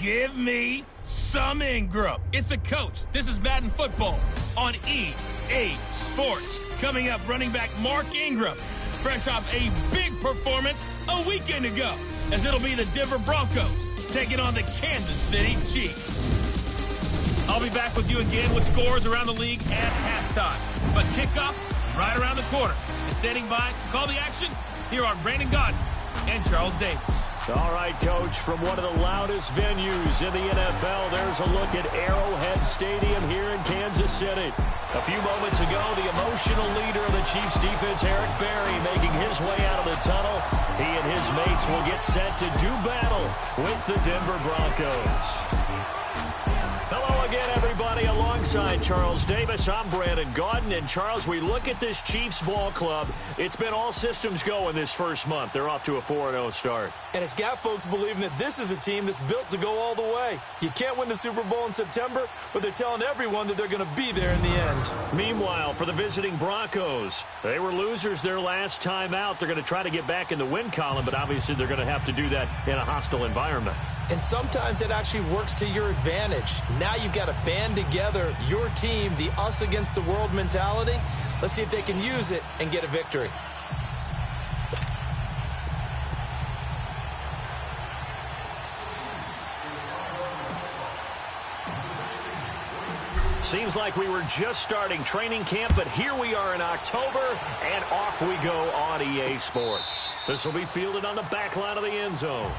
Give me some Ingram. It's a coach. This is Madden Football on EA Sports. Coming up, running back Mark Ingram, fresh off a big performance a weekend ago, as it'll be the Denver Broncos taking on the Kansas City Chiefs. I'll be back with you again with scores around the league at halftime. But kickoff right around the corner. And standing by to call the action, here are Brandon Gaudin and Charles Davis. All right, Coach, from one of the loudest venues in the NFL, there's a look at Arrowhead Stadium here in Kansas City. A few moments ago, the emotional leader of the Chiefs defense, Eric Berry, making his way out of the tunnel. He and his mates will get set to do battle with the Denver Broncos. Hello again, everybody. Alongside Charles Davis, I'm Brandon Gaudin. And, Charles, we look at this Chiefs ball club. It's been all systems go in this first month. They're off to a 4-0 start. And it's got folks believing that this is a team that's built to go all the way. You can't win the Super Bowl in September, but they're telling everyone that they're going to be there in the end. Meanwhile, for the visiting Broncos, they were losers their last time out. They're going to try to get back in the win column, but obviously they're going to have to do that in a hostile environment. And sometimes it actually works to your advantage. Now you've got to band together your team, the us against the world mentality. Let's see if they can use it and get a victory. Seems like we were just starting training camp, but here we are in October, and off we go on EA Sports. This will be fielded on the back line of the end zone.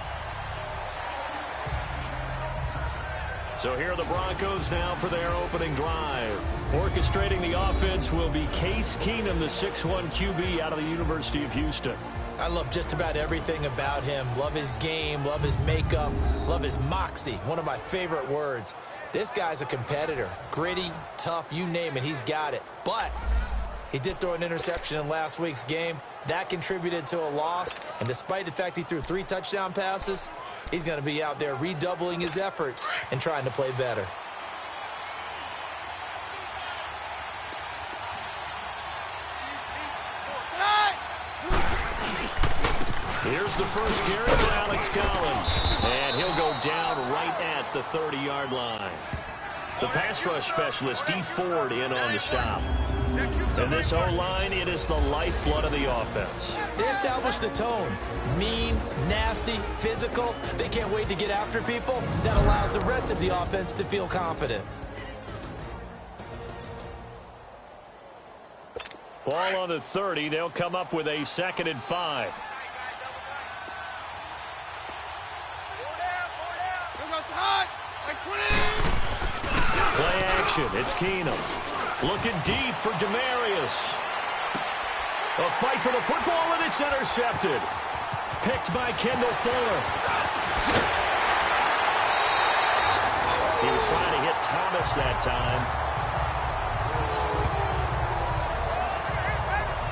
So here are the Broncos now for their opening drive. Orchestrating the offense will be Case Keenum, the 6'1 QB out of the University of Houston. I love just about everything about him. Love his game, love his makeup, love his moxie. One of my favorite words. This guy's a competitor. Gritty, tough, you name it, he's got it. But he did throw an interception in last week's game. That contributed to a loss. And despite the fact he threw 3 touchdown passes, he's going to be out there redoubling his efforts and trying to play better. Here's the first carry for Alex Collins. And he'll go down right at the 30-yard line. The pass rush specialist, D. Ford, in on the stop. And this O-line, it is the lifeblood of the offense. They established the tone. Mean, nasty, physical. They can't wait to get after people. That allows the rest of the offense to feel confident. Ball on the 30. They'll come up with a 2nd and 5. Play action. It's Keenum. Looking deep for Demarius. A fight for the football, and it's intercepted. Picked by Kendall Fuller. He was trying to hit Thomas that time.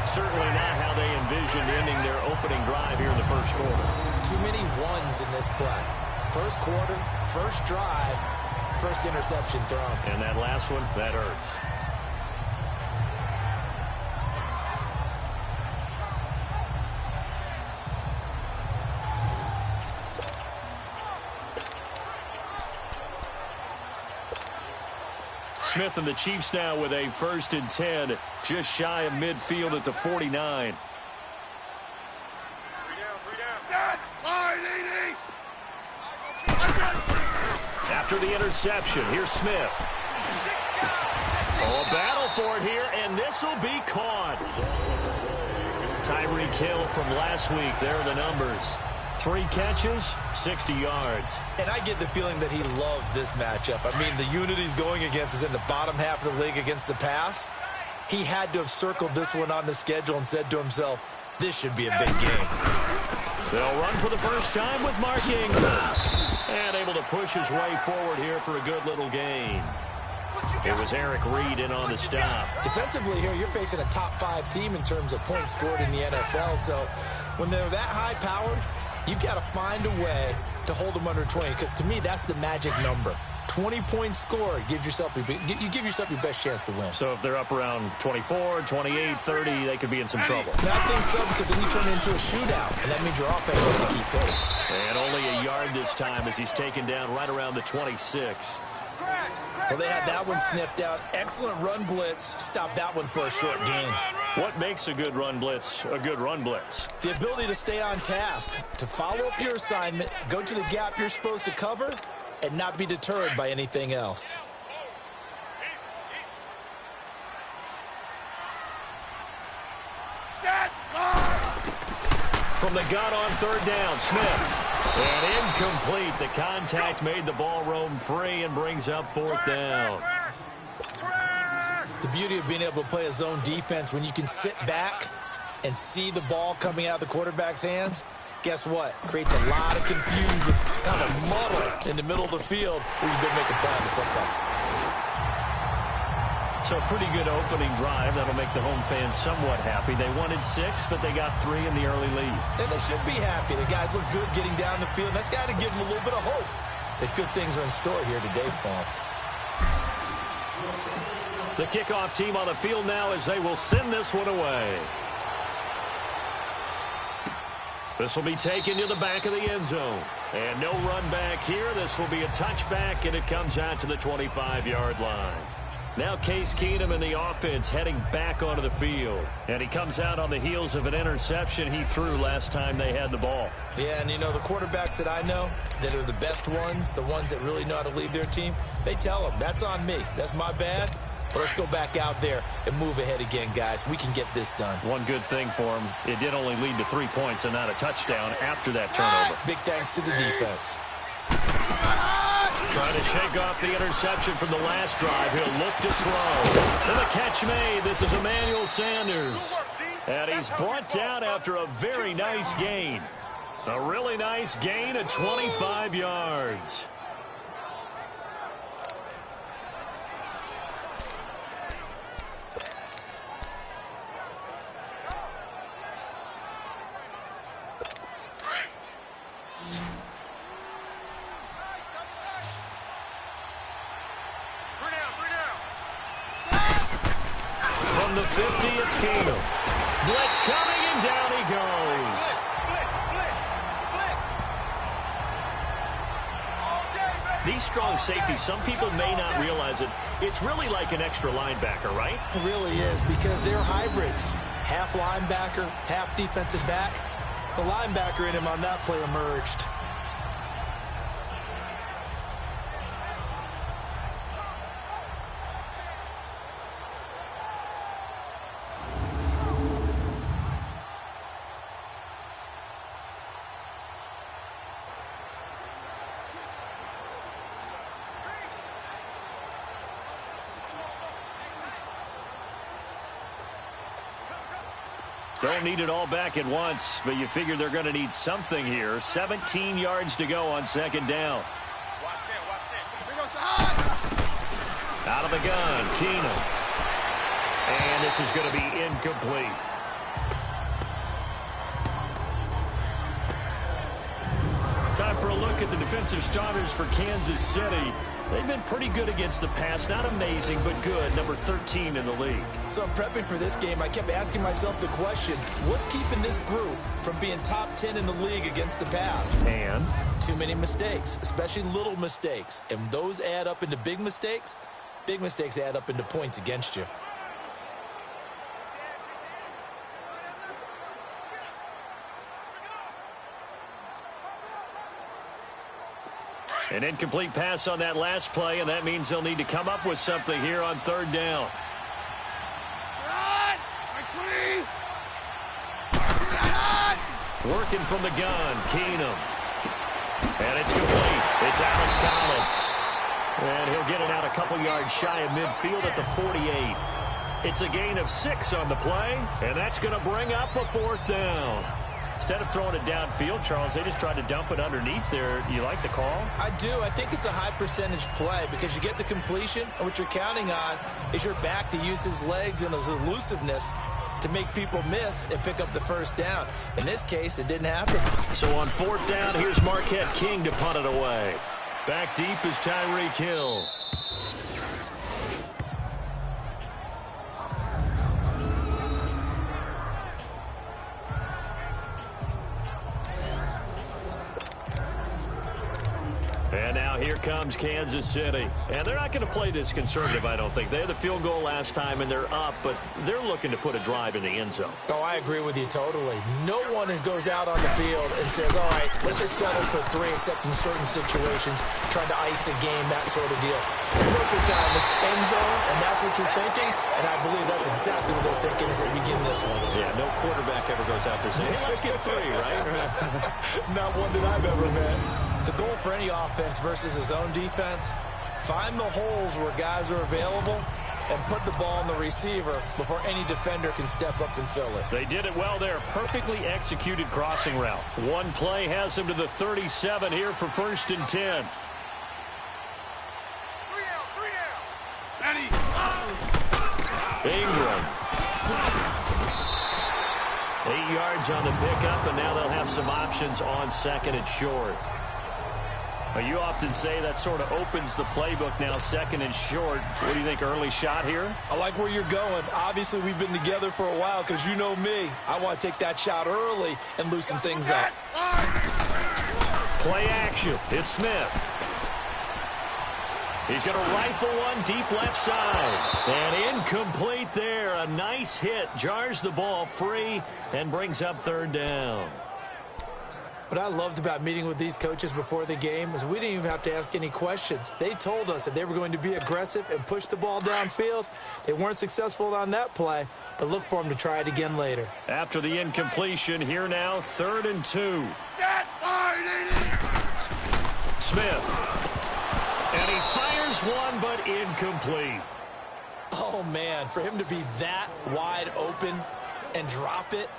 Certainly not how they envisioned ending their opening drive here in the first quarter. Too many ones in this play. First quarter, first drive, first interception thrown. And that last one, that hurts. Smith and the Chiefs now with a 1st and 10, just shy of midfield at the 49. After the interception, here's Smith. Oh, a battle for it here, and this will be caught. Tyreek Hill from last week, there are the numbers. 3 catches, 60 yards. And I get the feeling that he loves this matchup. I mean, the unit he's going against is in the bottom half of the league against the pass. He had to have circled this one on the schedule and said to himself, this should be a big game. They'll run for the first time with Mark Ingram. And able to push his way forward here for a good little gain. It was Eric Reed in on the stop. Defensively here, you're facing a top 5 team in terms of points scored in the NFL. So when they're that high-powered, you've got to find a way to hold them under 20, because to me, that's the magic number. 20-point score, you give yourself your best chance to win. So if they're up around 24, 28, 30, they could be in some trouble. I think so, because then you turn it into a shootout, and that means your offense has to keep pace. And only a yard this time as he's taken down right around the 26. Well, they had that one sniffed out. Excellent run blitz. Stop that one for a short gain. What makes a good run blitz a good run blitz? The ability to stay on task, to follow up your assignment, go to the gap you're supposed to cover, and not be deterred by anything else. From the gun on third down, Smith. And incomplete. The contact made the ball roam free and brings up fourth down. The beauty of being able to play a zone defense when you can sit back and see the ball coming out of the quarterback's hands, guess what? Creates a lot of confusion, kind of a muddle in the middle of the field where you go make a play on the football. So a pretty good opening drive. That'll make the home fans somewhat happy. They wanted 6, but they got 3 in the early lead. And they should be happy. The guys look good getting down the field. That's got to give them a little bit of hope that good things are in store here today for them. The kickoff team on the field now as they will send this one away. This will be taken to the back of the end zone. And no run back here. This will be a touchback, and it comes out to the 25-yard line. Now Case Keenum and the offense heading back onto the field. And he comes out on the heels of an interception he threw last time they had the ball. Yeah, and you know, the quarterbacks that I know that are the best ones, the ones that really know how to lead their team, they tell them, that's on me. That's my bad. But let's go back out there and move ahead again, guys. We can get this done. One good thing for him, it did only lead to 3 points and not a touchdown after that turnover. Big thanks to the defense. Trying to shake off the interception from the last drive. He'll look to throw. And the catch made. This is Emmanuel Sanders. And he's brought down after a very nice gain. A really nice gain of 25 yards. From the 50, it's Keenum. Blitz coming, and down he goes. These strong safeties, some people may not realize it. It's really like an extra linebacker, right? It really is, because they're hybrids. Half linebacker, half defensive back. The linebacker in him on that play emerged. Don't need it all back at once, but you figure they're going to need something here. 17 yards to go on second down. Out of the gun, Keenum. And this is going to be incomplete. Time for a look at the defensive starters for Kansas City. They've been pretty good against the pass. Not amazing, but good. Number 13 in the league. So I'm prepping for this game. I kept asking myself the question, what's keeping this group from being top 10 in the league against the pass? And? Too many mistakes, especially little mistakes. And those add up into big mistakes. Big mistakes add up into points against you. An incomplete pass on that last play, and that means they'll need to come up with something here on third down. Working from the gun, Keenum. And it's complete. It's Alex Collins. And he'll get it out a couple yards shy of midfield at the 48. It's a gain of 6 on the play, and that's going to bring up a fourth down. Instead of throwing it downfield, Charles, they just tried to dump it underneath there. You like the call? I do. I think it's a high percentage play because you get the completion, and what you're counting on is your back to use his legs and his elusiveness to make people miss and pick up the first down. In this case, it didn't happen. So on fourth down, here's Marquette King to punt it away. Back deep is Tyreek Hill. And now here comes Kansas City. And they're not going to play this conservative, I don't think. They had the field goal last time, and they're up, but they're looking to put a drive in the end zone. Oh, I agree with you totally. No one goes out on the field and says, all right, let's just settle for 3, except in certain situations, trying to ice a game, that sort of deal. Most of the time, it's end zone, and that's what you're thinking, and I believe that's exactly what they're thinking as they begin this one. Yeah, no quarterback ever goes out there saying, hey, let's get 3, right? Not one that I've ever met. The goal for any offense versus his own defense, find the holes where guys are available and put the ball on the receiver before any defender can step up and fill it. They did it well there. Perfectly executed crossing route. One play has them to the 37 here for 1st and 10. 3 down. Ingram. 8 yards on the pickup, and now they'll have some options on 2nd and short. You often say that sort of opens the playbook now, 2nd and short. What do you think, early shot here? I like where you're going. Obviously, we've been together for a while because you know me. I want to take that shot early and loosen things up. Play action. It's Smith. He's going to rifle one deep left side. And incomplete there. A nice hit. Jars the ball free and brings up 3rd down. What I loved about meeting with these coaches before the game is we didn't even have to ask any questions. They told us that they were going to be aggressive and push the ball downfield. They weren't successful on that play, but look for them to try it again later. After the incompletion, here now, 3rd and 2. Smith. And he fires one, but incomplete. Oh, man, for him to be that wide open and drop it.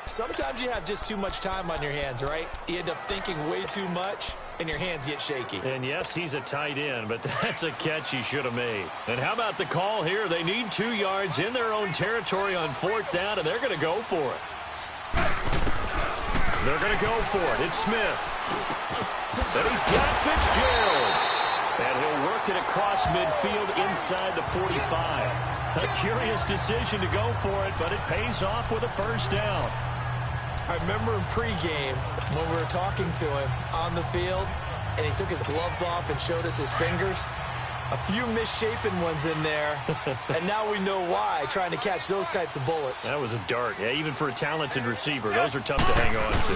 Sometimes you have just too much time on your hands, right? You end up thinking way too much, and your hands get shaky. And yes, he's a tight end, but that's a catch he should have made. And how about the call here? They need 2 yards in their own territory on 4th down, and they're going to go for it. They're going to go for it. It's Smith. And he's got Fitzgerald. And he'll work it across midfield inside the 45. A curious decision to go for it, but it pays off with a 1st down. I remember in pregame when we were talking to him on the field, and he took his gloves off and showed us his fingers. A few misshapen ones in there, and now we know why, trying to catch those types of bullets. That was a dart. Yeah, even for a talented receiver, those are tough to hang on to.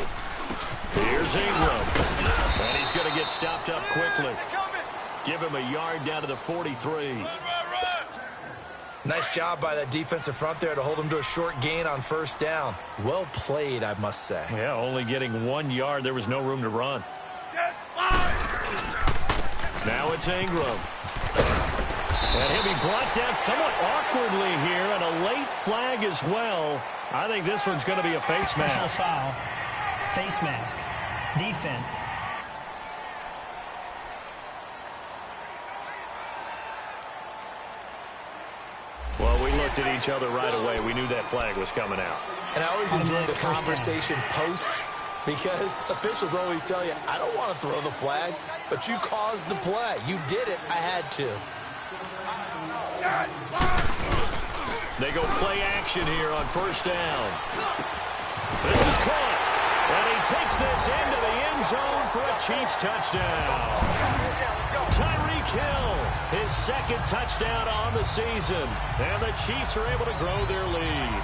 Here's Ingram, and he's going to get stopped up quickly. Give him a yard down to the 43. Nice job by that defensive front there to hold him to a short gain on 1st down. Well played, I must say. Yeah, only getting 1 yard. There was no room to run. Now it's Ingram. And he'll be brought down somewhat awkwardly here, and a late flag as well. I think this one's going to be a face mask. Personal foul, face mask, defense. Well, we looked at each other right away. We knew that flag was coming out. And I always enjoy the conversation post, because officials always tell you, I don't want to throw the flag, but you caused the play. You did it. I had to. They go play action here on 1st down. This is caught. And he takes this into the end zone for a Chiefs touchdown. Tyreek Hill, his 2nd touchdown on the season. And the Chiefs are able to grow their lead.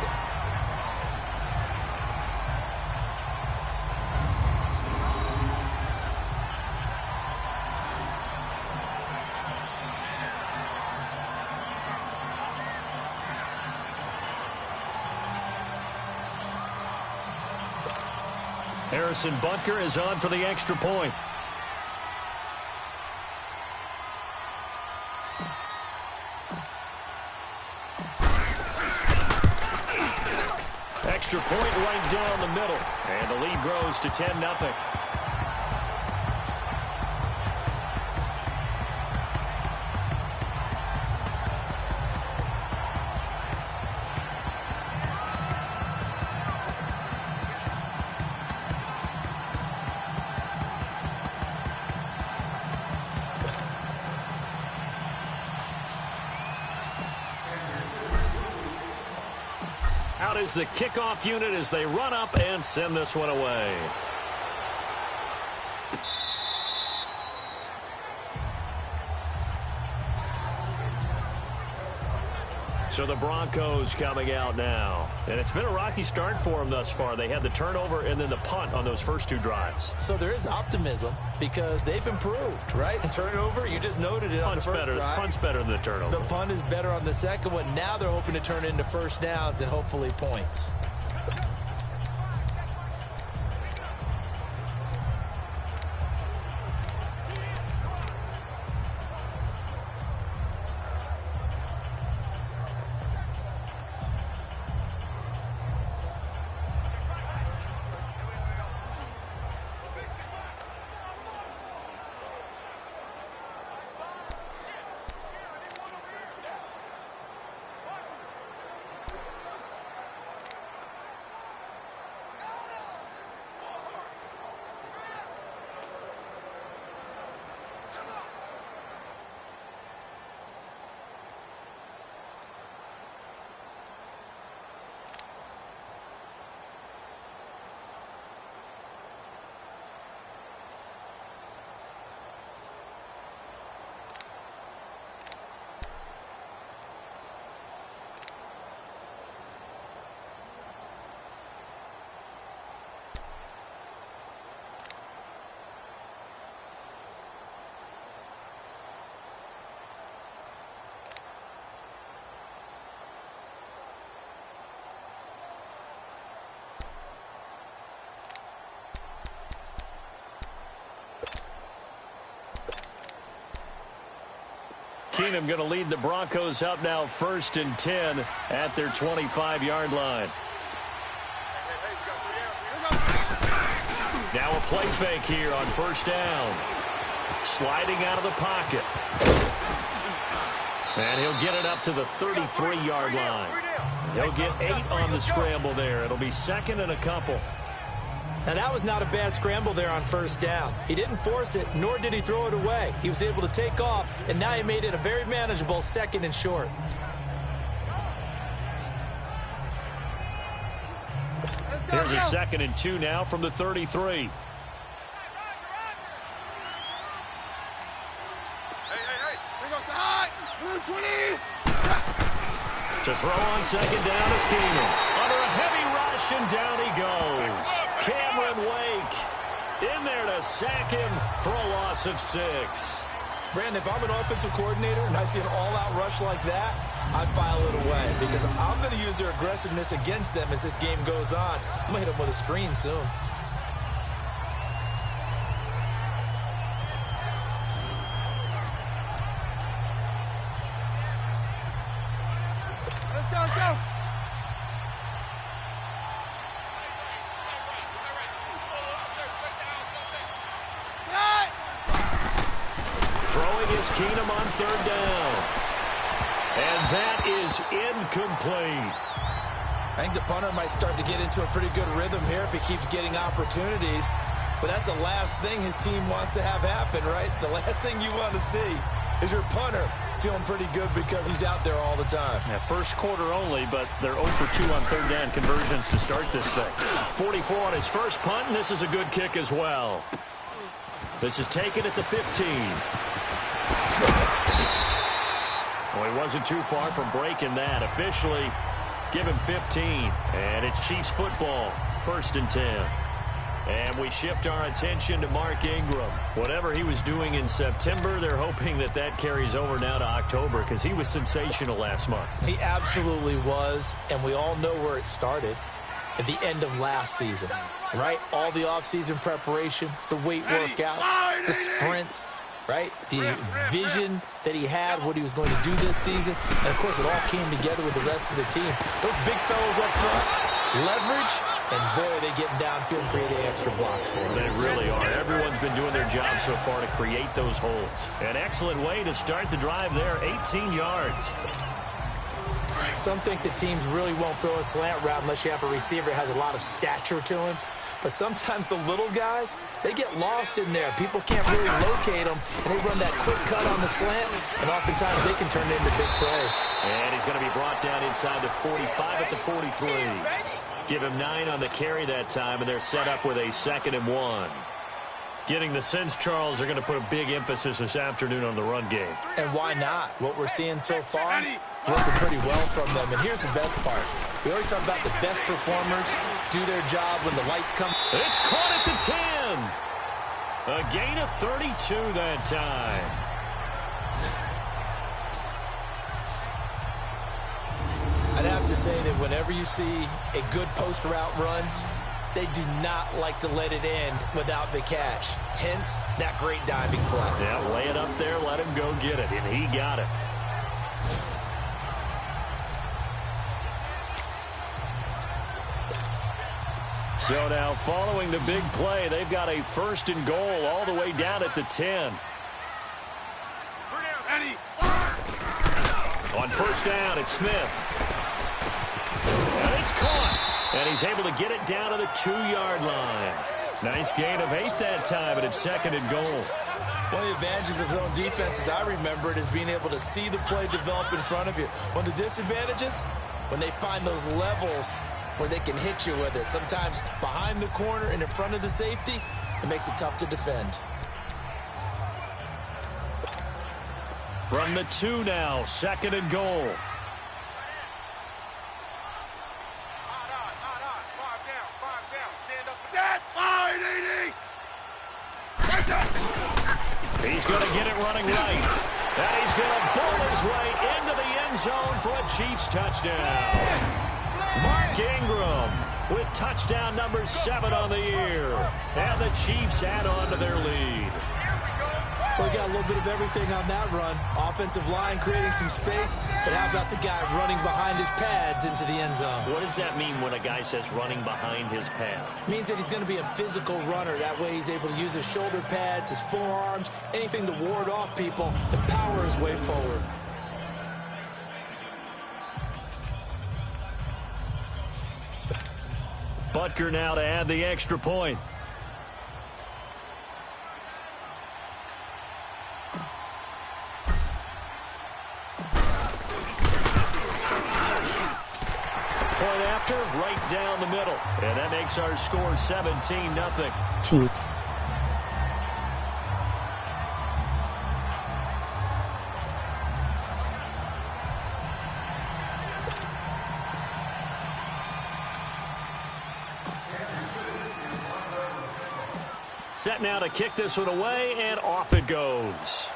Harrison Butker is on for the extra point. Extra point right down the middle. And the lead grows to 10-0. out is the kickoff unit as they run up and send this one away. So the Broncos coming out now. And it's been a rocky start for them thus far. They had the turnover and then the punt on those first two drives. So there is optimism because they've improved, right? And turnover, you just noted it on the first drive. Punt's better than the turnover. The punt is better on the second one. Now they're hoping to turn it into first downs and hopefully points. Keenum going to lead the Broncos up now 1st and 10 at their 25-yard line. Now a play fake here on first down. Sliding out of the pocket. And he'll get it up to the 33-yard line. He'll get 8 on the scramble there. It'll be 2nd and a couple. Now, that was not a bad scramble there on first down. He didn't force it, nor did he throw it away. He was able to take off, and now he made it a very manageable 2nd and short. Here's a 2nd and 2 now from the 33. To throw on 2nd down is Keenum. Under a heavy rush, and down he goes. Cameron Wake in there to sack him for a loss of 6. Brandon, if I'm an offensive coordinator and I see an all-out rush like that, I file it away because I'm going to use their aggressiveness against them as this game goes on. I'm going to hit them with a screen soon. Let's go. Throwing is Keenum on 3rd down. And that is incomplete. I think the punter might start to get into a pretty good rhythm here if he keeps getting opportunities. But that's the last thing his team wants to have happen, right? The last thing you want to see is your punter feeling pretty good because he's out there all the time. Yeah, first quarter only, but they're 0 for 2 on 3rd down conversions to start this thing. 44 on his first punt, and this is a good kick as well. This is taken at the 15. Well, he wasn't too far from breaking that. Officially, give him 15. And it's Chiefs football, 1st and 10. And we shift our attention to Mark Ingram. Whatever he was doing in September, they're hoping that that carries over now to October because he was sensational last month. He absolutely was, and we all know where it started at the end of last season, right? All the offseason preparation, the weight workouts, the sprints, right? The vision that he had, what he was going to do this season. And, of course, it all came together with the rest of the team. Those big fellas up front, leverage, and, boy, they get downfield and creating extra blocks for him. They really are. Everyone's been doing their job so far to create those holes. An excellent way to start the drive there, 18 yards. Some think that teams really won't throw a slant route unless you have a receiver that has a lot of stature to him. But sometimes the little guys, they get lost in there. People can't really locate them, and they run that quick cut on the slant, and oftentimes they can turn it into big plays. And he's going to be brought down inside the 45 at the 43. Give him 9 on the carry that time, and they're set up with a 2nd and 1. Getting the sense, Charles, they're going to put a big emphasis this afternoon on the run game. And why not? What we're seeing so far, working pretty well from them. And here's the best part. We always talk about the best performers do their job when the lights come. It's caught at the 10. A gain of 32 that time. I'd have to say that whenever you see a good post route run, they do not like to let it end without the catch. Hence, that great diving play. Yeah, lay it up there, let him go get it, and he got it. So now, following the big play, they've got a 1st and goal all the way down at the 10. On 1st down, it's Smith. And it's caught. And he's able to get it down to the 2-yard line. Nice gain of 8 that time, and it's 2nd and goal. One of the advantages of zone defense, as I remember it, is being able to see the play develop in front of you. One of the disadvantages, when they find those levels where they can hit you with it. Sometimes behind the corner and in front of the safety, it makes it tough to defend. From the 2 now, 2nd and goal. He's going to get it running right. And he's going to bowl his way into the end zone for a Chiefs touchdown. Mark Ingram with touchdown number 7 on the year. And the Chiefs add on to their lead. Well, we got a little bit of everything on that run. Offensive line creating some space, but how about the guy running behind his pads into the end zone? What does that mean when a guy says running behind his pad? It means that he's going to be a physical runner. That way he's able to use his shoulder pads, his forearms, anything to ward off people and power his way forward. Butker now to add the extra point. Right down the middle. And that makes our score 17-0. Chiefs. Set now to kick this one away, and off it goes.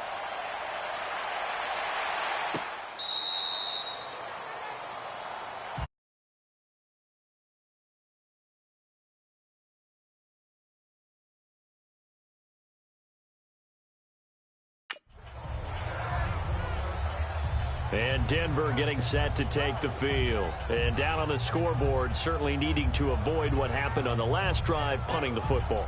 And Denver getting set to take the field. And down on the scoreboard, certainly needing to avoid what happened on the last drive, punting the football.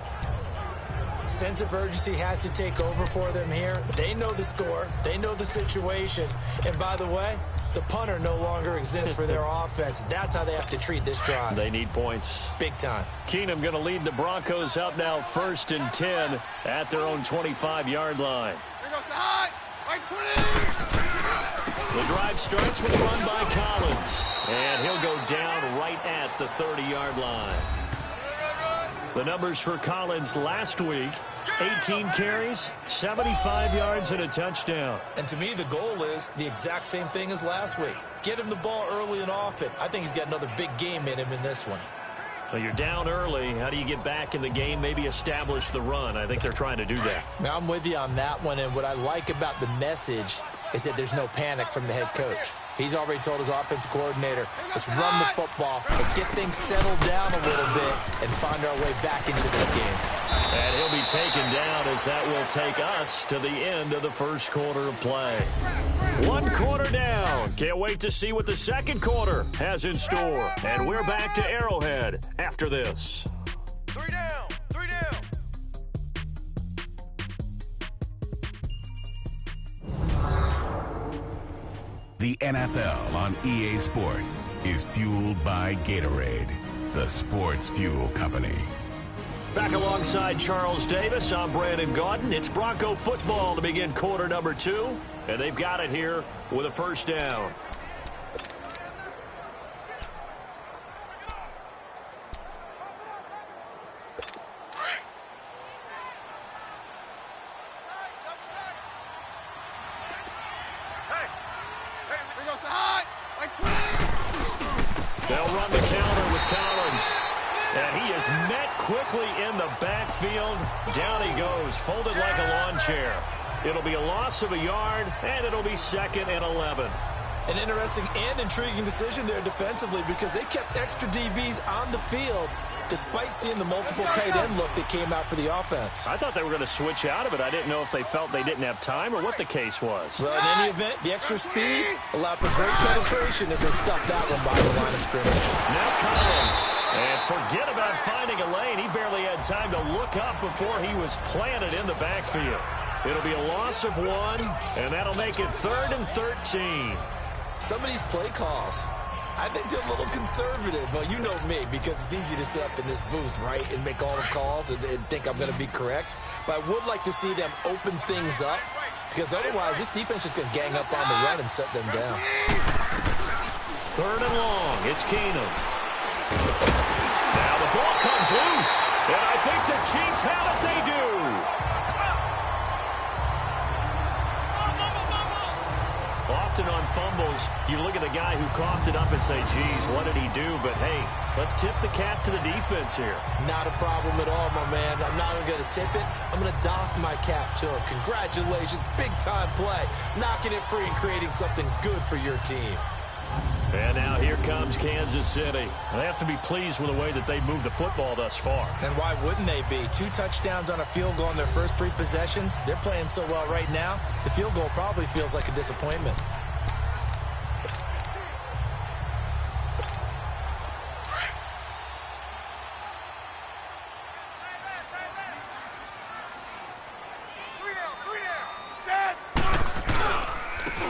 Sense of urgency has to take over for them here. They know the score. They know the situation. And by the way, the punter no longer exists for their offense. That's how they have to treat this drive. They need points. Big time. Keenum going to lead the Broncos up now 1st and 10 at their own 25-yard line. Here goes the high. Right 20. The drive starts with a run by Collins. And he'll go down right at the 30-yard line. The numbers for Collins last week, 18 carries, 75 yards, and a touchdown. And to me, the goal is the exact same thing as last week. Get him the ball early and often. I think he's got another big game in him in this one. So you're down early. How do you get back in the game, maybe establish the run? I think they're trying to do that. Now, I'm with you on that one, and what I like about the message is that there's no panic from the head coach. He's already told his offensive coordinator, let's run the football, let's get things settled down a little bit and find our way back into this game. And he'll be taken down as that will take us to the end of the first quarter of play. 1 quarter down. Can't wait to see what the second quarter has in store. And we're back to Arrowhead after this. 3 down. 3 down. The NFL on EA Sports is fueled by Gatorade, the sports fuel company. Back alongside Charles Davis, I'm Brandon Gaudin. It's Bronco football to begin quarter number 2, and they've got it here with a first down. They'll run the counter with Collins. And he is met quickly in the backfield. Down he goes, folded like a lawn chair. It'll be a loss of a yard, and it'll be 2nd and 11. An interesting and intriguing decision there defensively because they kept extra DBs on the field despite seeing the multiple tight end look that came out for the offense. I thought they were going to switch out of it. I didn't know if they felt they didn't have time or what the case was. Well, in any event, the extra speed allowed for great penetration as they stuffed that one by the line of scrimmage. Now Collins. And forget about finding a lane. He barely had time to look up before he was planted in the backfield. It'll be a loss of 1, and that'll make it 3rd and 13. Some of these play calls, I think they're a little conservative. Well, you know me, because it's easy to sit up in this booth, right, and make all the calls and think I'm going to be correct. But I would like to see them open things up, because otherwise this defense is going to gang up on the run and shut them down. 3rd and long. It's Keenum. Now the ball comes loose, and I think the Chiefs have it. They do. Often on fumbles, you look at the guy who coughed it up and say, geez, what did he do? But, hey, let's tip the cap to the defense here. Not a problem at all, my man. I'm not even going to tip it. I'm going to doff my cap to him. Congratulations. Big-time play. Knocking it free and creating something good for your team. And now here comes Kansas City. They have to be pleased with the way that they moved the football thus far. And why wouldn't they be? 2 touchdowns on a field goal in their first 3 possessions. They're playing so well right now, the field goal probably feels like a disappointment.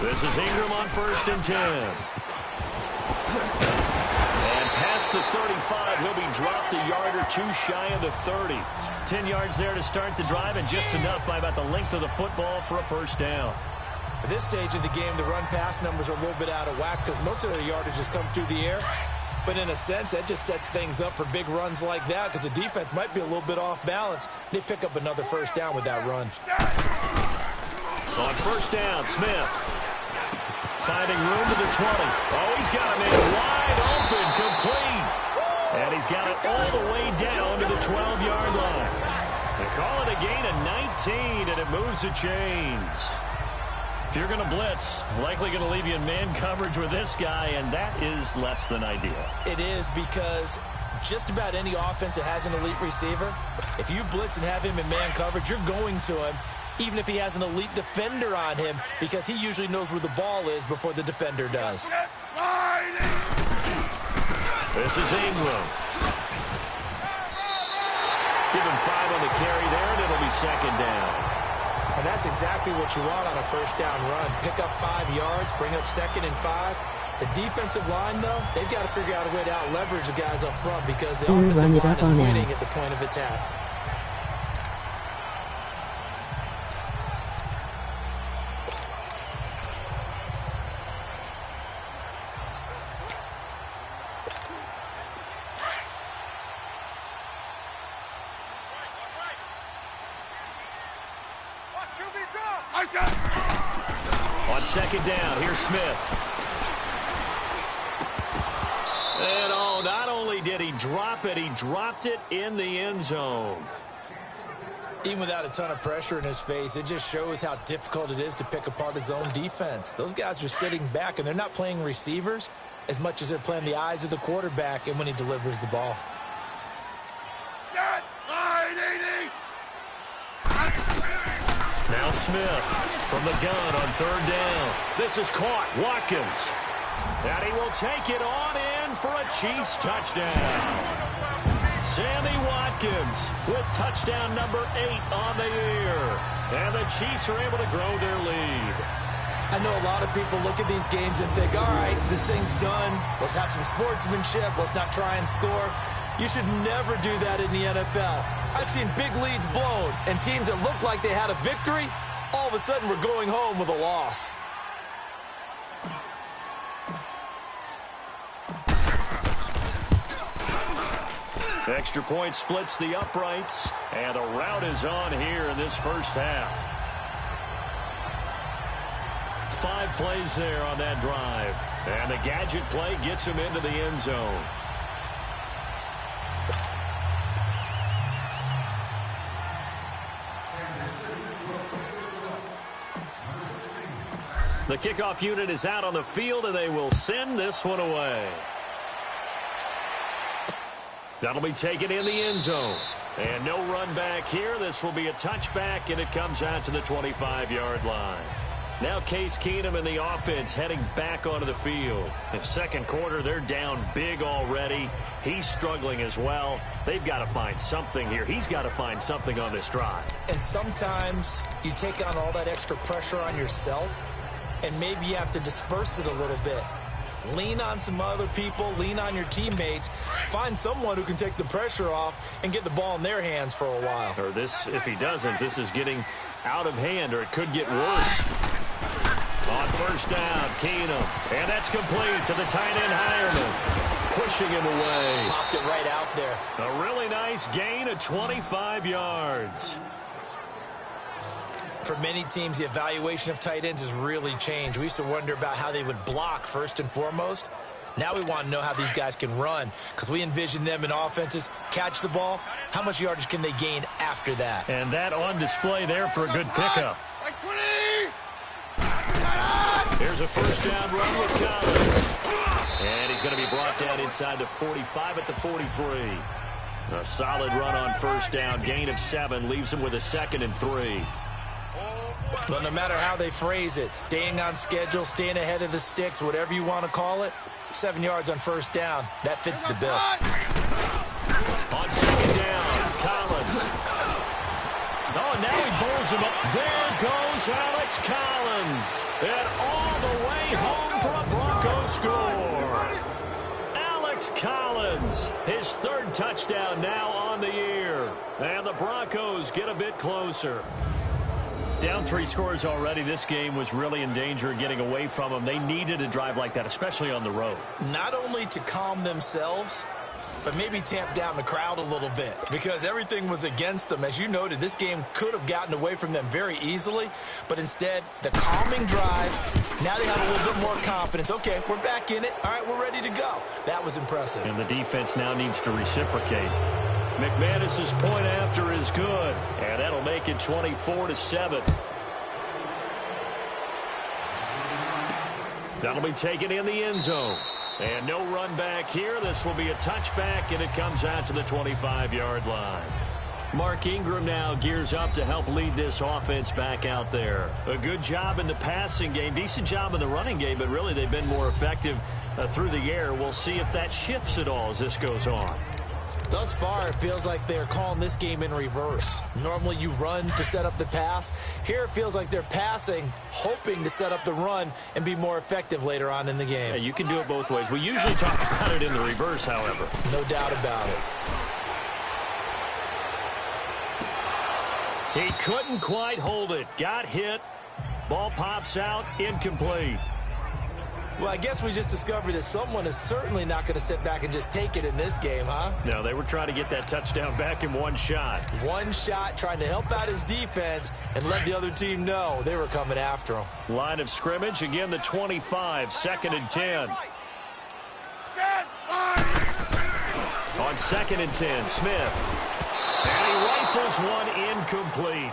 This is Ingram on 1st and 10. And past the 35, he'll be dropped a yard or 2 shy of the 30. 10 yards there to start the drive, and just enough by about the length of the football for a first down. At this stage of the game, the run-pass numbers are a little bit out of whack because most of their yardage has come through the air. But in a sense, that just sets things up for big runs like that because the defense might be a little bit off balance. They pick up another first down with that run. On 1st down, Smith. Finding room to the 20. Oh, he's got a man wide open, complete. And he's got it all the way down to the 12-yard line. They call it a gain of 19, and it moves the chains. If you're going to blitz, likely going to leave you in man coverage with this guy, and that is less than ideal. It is because just about any offense that has an elite receiver, if you blitz and have him in man coverage, you're going to him, even if he has an elite defender on him, because he usually knows where the ball is before the defender does. This is Ingram. Give him 5 on the carry there, and it'll be 2nd down. And that's exactly what you want on a first down run. Pick up 5 yards, bring up 2nd and 5. The defensive line, though, they've got to figure out a way to out-leverage the guys up front because the offensive line is winning at the point of attack. On 2nd down, here's Smith. And oh, not only did he drop it, he dropped it in the end zone. Even without a ton of pressure in his face, it just shows how difficult it is to pick apart his own defense. Those guys are sitting back, and they're not playing receivers as much as they're playing the eyes of the quarterback and when he delivers the ball. Now Smith from the gun on 3rd down. This is caught. Watkins. And he will take it on in for a Chiefs touchdown. Sammy Watkins with touchdown number 8 on the year. And the Chiefs are able to grow their lead. I know a lot of people look at these games and think, all right, this thing's done. Let's have some sportsmanship. Let's not try and score. You should never do that in the NFL. I've seen big leads blown, and teams that looked like they had a victory, all of a sudden were going home with a loss. Extra point splits the uprights, and the rout is on here in this first half. 5 plays there on that drive, and the gadget play gets him into the end zone. The kickoff unit is out on the field, and they will send this one away. That'll be taken in the end zone. And no run back here. This will be a touchback, and it comes out to the 25-yard line. Now Case Keenum and the offense heading back onto the field. In second quarter, they're down big already. He's struggling as well. They've got to find something here. He's got to find something on this drive. And sometimes you take on all that extra pressure on yourself, and maybe you have to disperse it a little bit. Lean on some other people, lean on your teammates, find someone who can take the pressure off and get the ball in their hands for a while. Or this, if he doesn't, this is getting out of hand, or it could get worse. On first down, Keenum, and that's complete to the tight end Hireman, pushing him away. Popped it right out there. A really nice gain of 25 yards. For many teams, the evaluation of tight ends has really changed. We used to wonder about how they would block first and foremost. Now we want to know how these guys can run, because we envision them in offenses catch the ball. How much yardage can they gain after that? And that on display there for a good pickup. Here's a first down run with Collins. And he's going to be brought down inside the 45 at the 43. A solid run on first down. Gain of 7 leaves him with a 2nd and 3. But no matter how they phrase it, staying on schedule, staying ahead of the sticks, whatever you want to call it, 7 yards on first down, that fits the bill. On second down, Collins. Oh, and now he pulls him up. There goes Alex Collins. And all the way home for a Broncos score. Alex Collins, his 3rd touchdown now on the year. And the Broncos get a bit closer. Down 3 scores already. This game was really in danger of getting away from them. They needed a drive like that, especially on the road. Not only to calm themselves, but maybe tamp down the crowd a little bit, because everything was against them. As you noted, this game could have gotten away from them very easily, but instead, the calming drive, now they have a little bit more confidence. Okay, we're back in it. All right, we're ready to go. That was impressive. And the defense now needs to reciprocate. McManus's point after is good, and that'll make it 24-7. That'll be taken in the end zone. And no run back here. This will be a touchback, and it comes out to the 25-yard line. Mark Ingram now gears up to help lead this offense back out there. A good job in the passing game, decent job in the running game, but really they've been more effective through the air. We'll see if that shifts at all as this goes on. Thus far, it feels like they're calling this game in reverse. Normally you run to set up the pass. Here it feels like they're passing, hoping to set up the run and be more effective later on in the game. Yeah, you can do it both ways. We usually talk about it in the reverse, however. No doubt about it. He couldn't quite hold it. Got hit. Ball pops out. Incomplete. Well, I guess we just discovered that someone is certainly not going to sit back and just take it in this game, huh? No, they were trying to get that touchdown back in one shot. One shot, trying to help out his defense and let the other team know they were coming after him. Line of scrimmage, again the 25, 2nd and 10. On 2nd and 10, Smith. And he rifles one incomplete.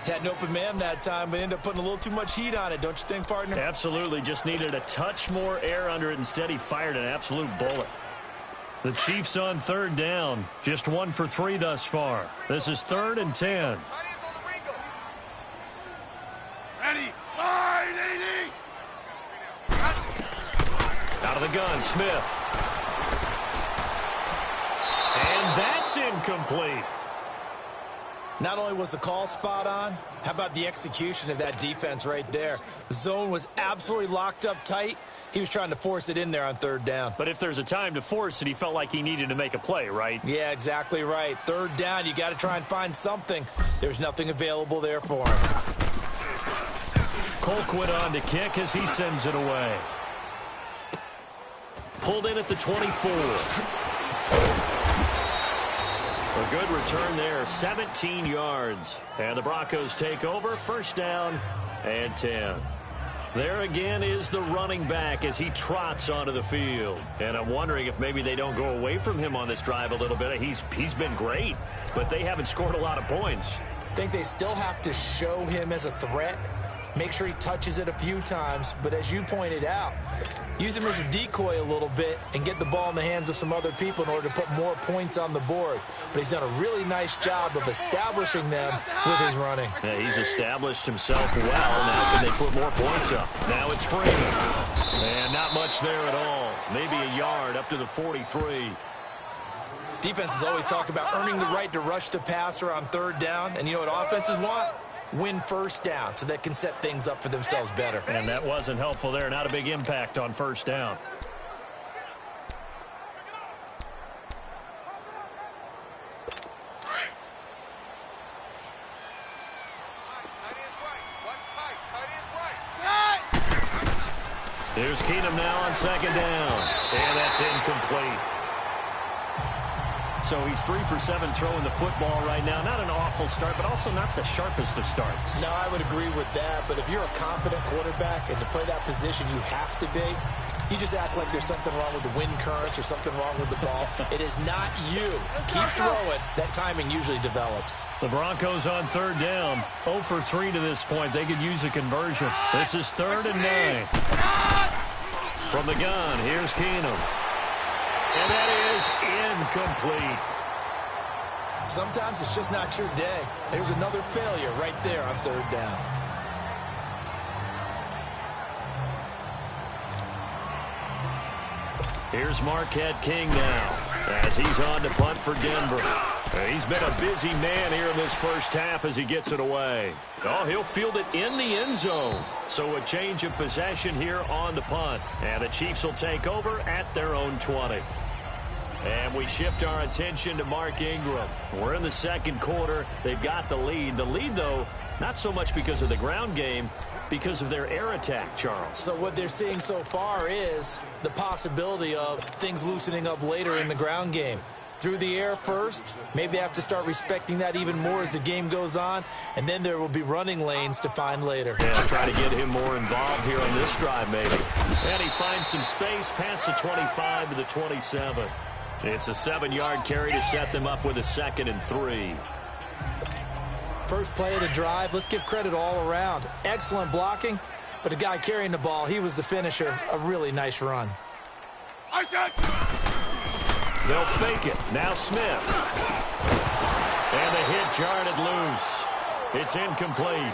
Had an open man that time, but ended up putting a little too much heat on it, don't you think, partner? Absolutely. Just needed a touch more air under it. Instead, he fired an absolute bullet. The Chiefs on 3rd down. Just 1 for 3 thus far. This is 3rd and 10. Ready, 580. Out of the gun, Smith. And that's incomplete. Not only was the call spot on, how about the execution of that defense right there? The zone was absolutely locked up tight. He was trying to force it in there on third down. But if there's a time to force it, he felt like he needed to make a play, right? Yeah, exactly right. Third down, you got to try and find something. There's nothing available there for him. Colquitt on to kick as he sends it away. Pulled in at the 24. A good return there, 17 yards. And the Broncos take over, first down and 10. There again is the running back as he trots onto the field. And I'm wondering if maybe they don't go away from him on this drive a little bit. He's been great, but they haven't scored a lot of points. I think they still have to show him as a threat. Make sure he touches it a few times. But as you pointed out, use him as a decoy a little bit and get the ball in the hands of some other people in order to put more points on the board. But he's done a really nice job of establishing them with his running. Yeah, he's established himself well. Now can they put more points up? Now it's Freeman. And not much there at all. Maybe a yard up to the 43. Defenses always talk about earning the right to rush the passer on third down. And you know what offenses want? Win first down so they can set things up for themselves better. And that wasn't helpful there. Not a big impact on first down. Here's Keenum now on second down. And that's incomplete. So he's 3 for 7 throwing the football right now. Not an awful start, but also not the sharpest of starts. No, I would agree with that. But if you're a confident quarterback and to play that position you have to be, you just act like there's something wrong with the wind currents or something wrong with the ball. It is not you. Keep throwing. That timing usually develops. The Broncos on third down. 0 for 3 to this point. They could use a conversion. This is 3rd and 9. From the gun, here's Keenum. And that is incomplete. Sometimes it's just not your day. There's another failure right there on third down. Here's Marquette King now as he's on to punt for Denver. He's been a busy man here in this first half as he gets it away. Oh, he'll field it in the end zone. So a change of possession here on the punt. And the Chiefs will take over at their own 20. And we shift our attention to Mark Ingram. We're in the second quarter. They've got the lead. The lead, though, not so much because of the ground game, because of their air attack, Charles. So what they're seeing so far is the possibility of things loosening up later in the ground game. Through the air first, maybe they have to start respecting that even more as the game goes on, and then there will be running lanes to find later. Yeah, try to get him more involved here on this drive, maybe. And he finds some space past the 25 to the 27. It's a 7-yard carry to set them up with a 2nd and 3. First play of the drive, let's give credit all around. Excellent blocking, but the guy carrying the ball, he was the finisher. A really nice run. They'll fake it. Now Smith. And the hit jarred it loose. It's incomplete.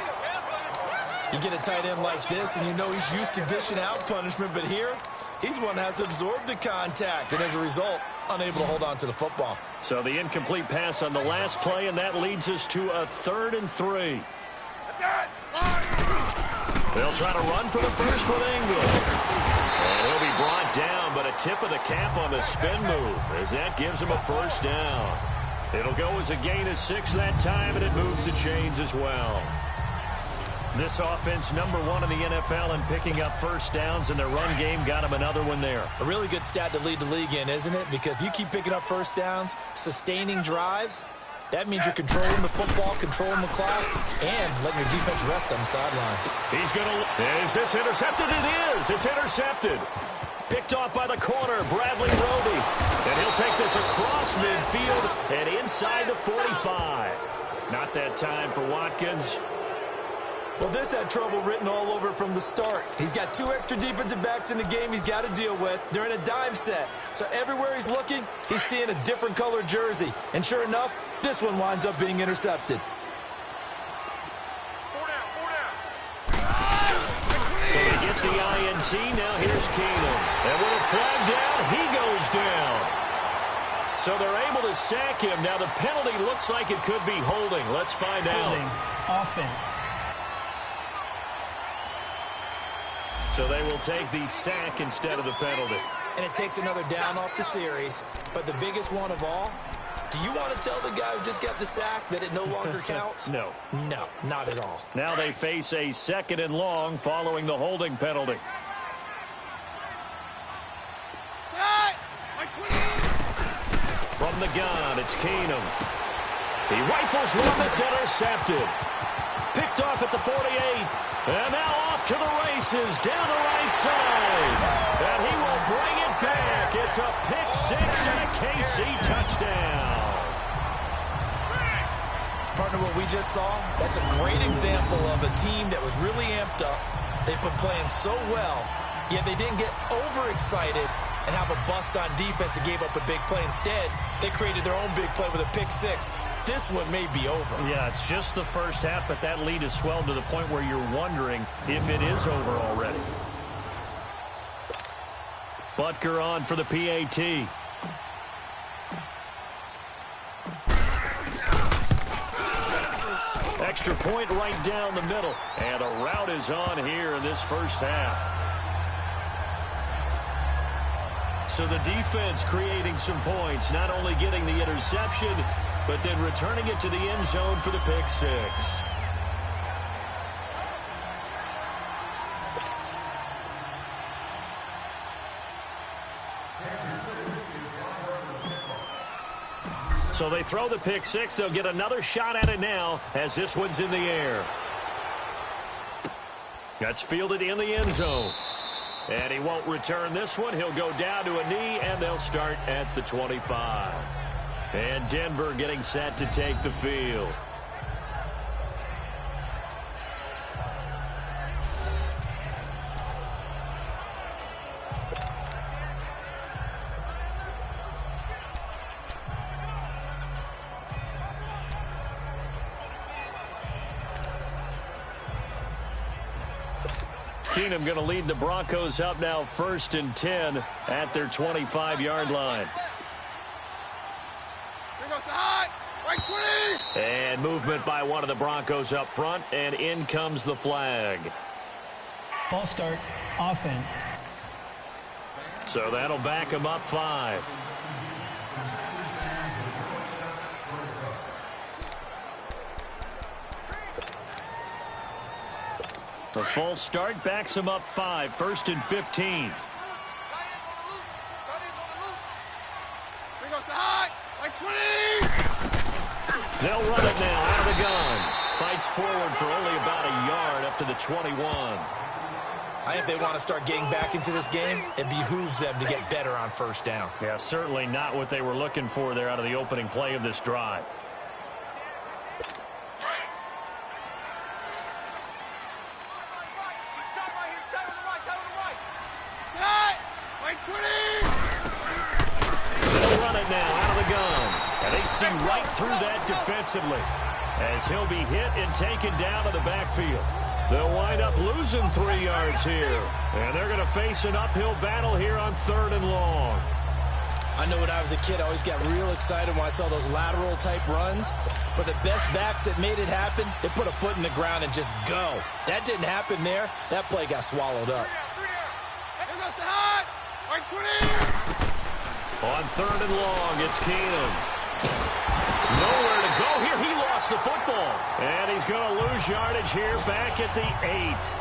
You get a tight end like this, and you know he's used to dishing out punishment, but here, he's one that has to absorb the contact, and as a result, unable to hold on to the football. So the incomplete pass on the last play, and that leads us to a 3rd and 3. They'll try to run for the first with Ingram. And he'll be brought down, but a tip of the cap on the spin move, as that gives him a first down. It'll go as a gain of 6 that time, and it moves the chains as well. This offense, number 1 in the NFL in picking up first downs, and their run game got him another one there. A really good stat to lead the league in, isn't it? Because if you keep picking up first downs, sustaining drives, that means you're controlling the football, controlling the clock, and letting your defense rest on the sidelines. He's going to... Is this intercepted? It is! It's intercepted. Picked off by the corner, Bradley Roby. And he'll take this across midfield and inside the 45. Not that time for Watkins. Well, this had trouble written all over it from the start. He's got 2 extra defensive backs in the game he's got to deal with. They're in a dime set. So everywhere he's looking, he's seeing a different color jersey. And sure enough, this one winds up being intercepted. So they get the INT. Now here's Keenum. And with a flag down, he goes down. So they're able to sack him. Now the penalty looks like it could be holding. Let's find out. Holding. Offense. So they will take the sack instead of the penalty. And it takes another down off the series. But the biggest one of all, do you want to tell the guy who just got the sack that it no longer counts? No. No, not at all. Now they face a 2nd and long following the holding penalty. From the gun, it's Keenum. He rifles one that's intercepted. Picked off at the 48. And now off to the races down the right side. And he will bring it back. It's a pick 6 and a KC touchdown. Partner, what we just saw, that's a great example of a team that was really amped up. They've been playing so well, yet they didn't get overexcited and have a bust on defense and gave up a big play. Instead, they created their own big play with a pick 6. This one may be over. Yeah, it's just the first half, but that lead has swelled to the point where you're wondering if it is over already. Butker on for the PAT. Extra point right down the middle. And a route is on here in this first half. So the defense creating some points, not only getting the interception, but then returning it to the end zone for the pick 6. So they throw the pick 6. They'll get another shot at it now as this one's in the air. That's fielded in the end zone. And he won't return this one. He'll go down to a knee, and they'll start at the 25. And Denver getting set to take the field. Keenum going to lead the Broncos up now 1st and 10 at their 25-yard line. And movement by one of the Broncos up front, and in comes the flag. False start, offense. So that'll back him up 5. The false start backs him up 5, 1st and 15. They'll run it now out of the gun. Fights forward for only about a yard up to the 21. I think they want to start getting back into this game. It behooves them to get better on 1st down. Yeah, certainly not what they were looking for there out of the opening play of this drive. They'll run it now out of the gun. And they see right through that defensively as he'll be hit and taken down to the backfield. They'll wind up losing 3 yards here. And they're going to face an uphill battle here on 3rd and long. I know when I was a kid, I always got real excited when I saw those lateral-type runs. But the best backs that made it happen, they put a foot in the ground and just go. That didn't happen there. That play got swallowed up. On 3rd and long, it's Keenum. Nowhere to go here. He lost the football. And he's going to lose yardage here back at the 8.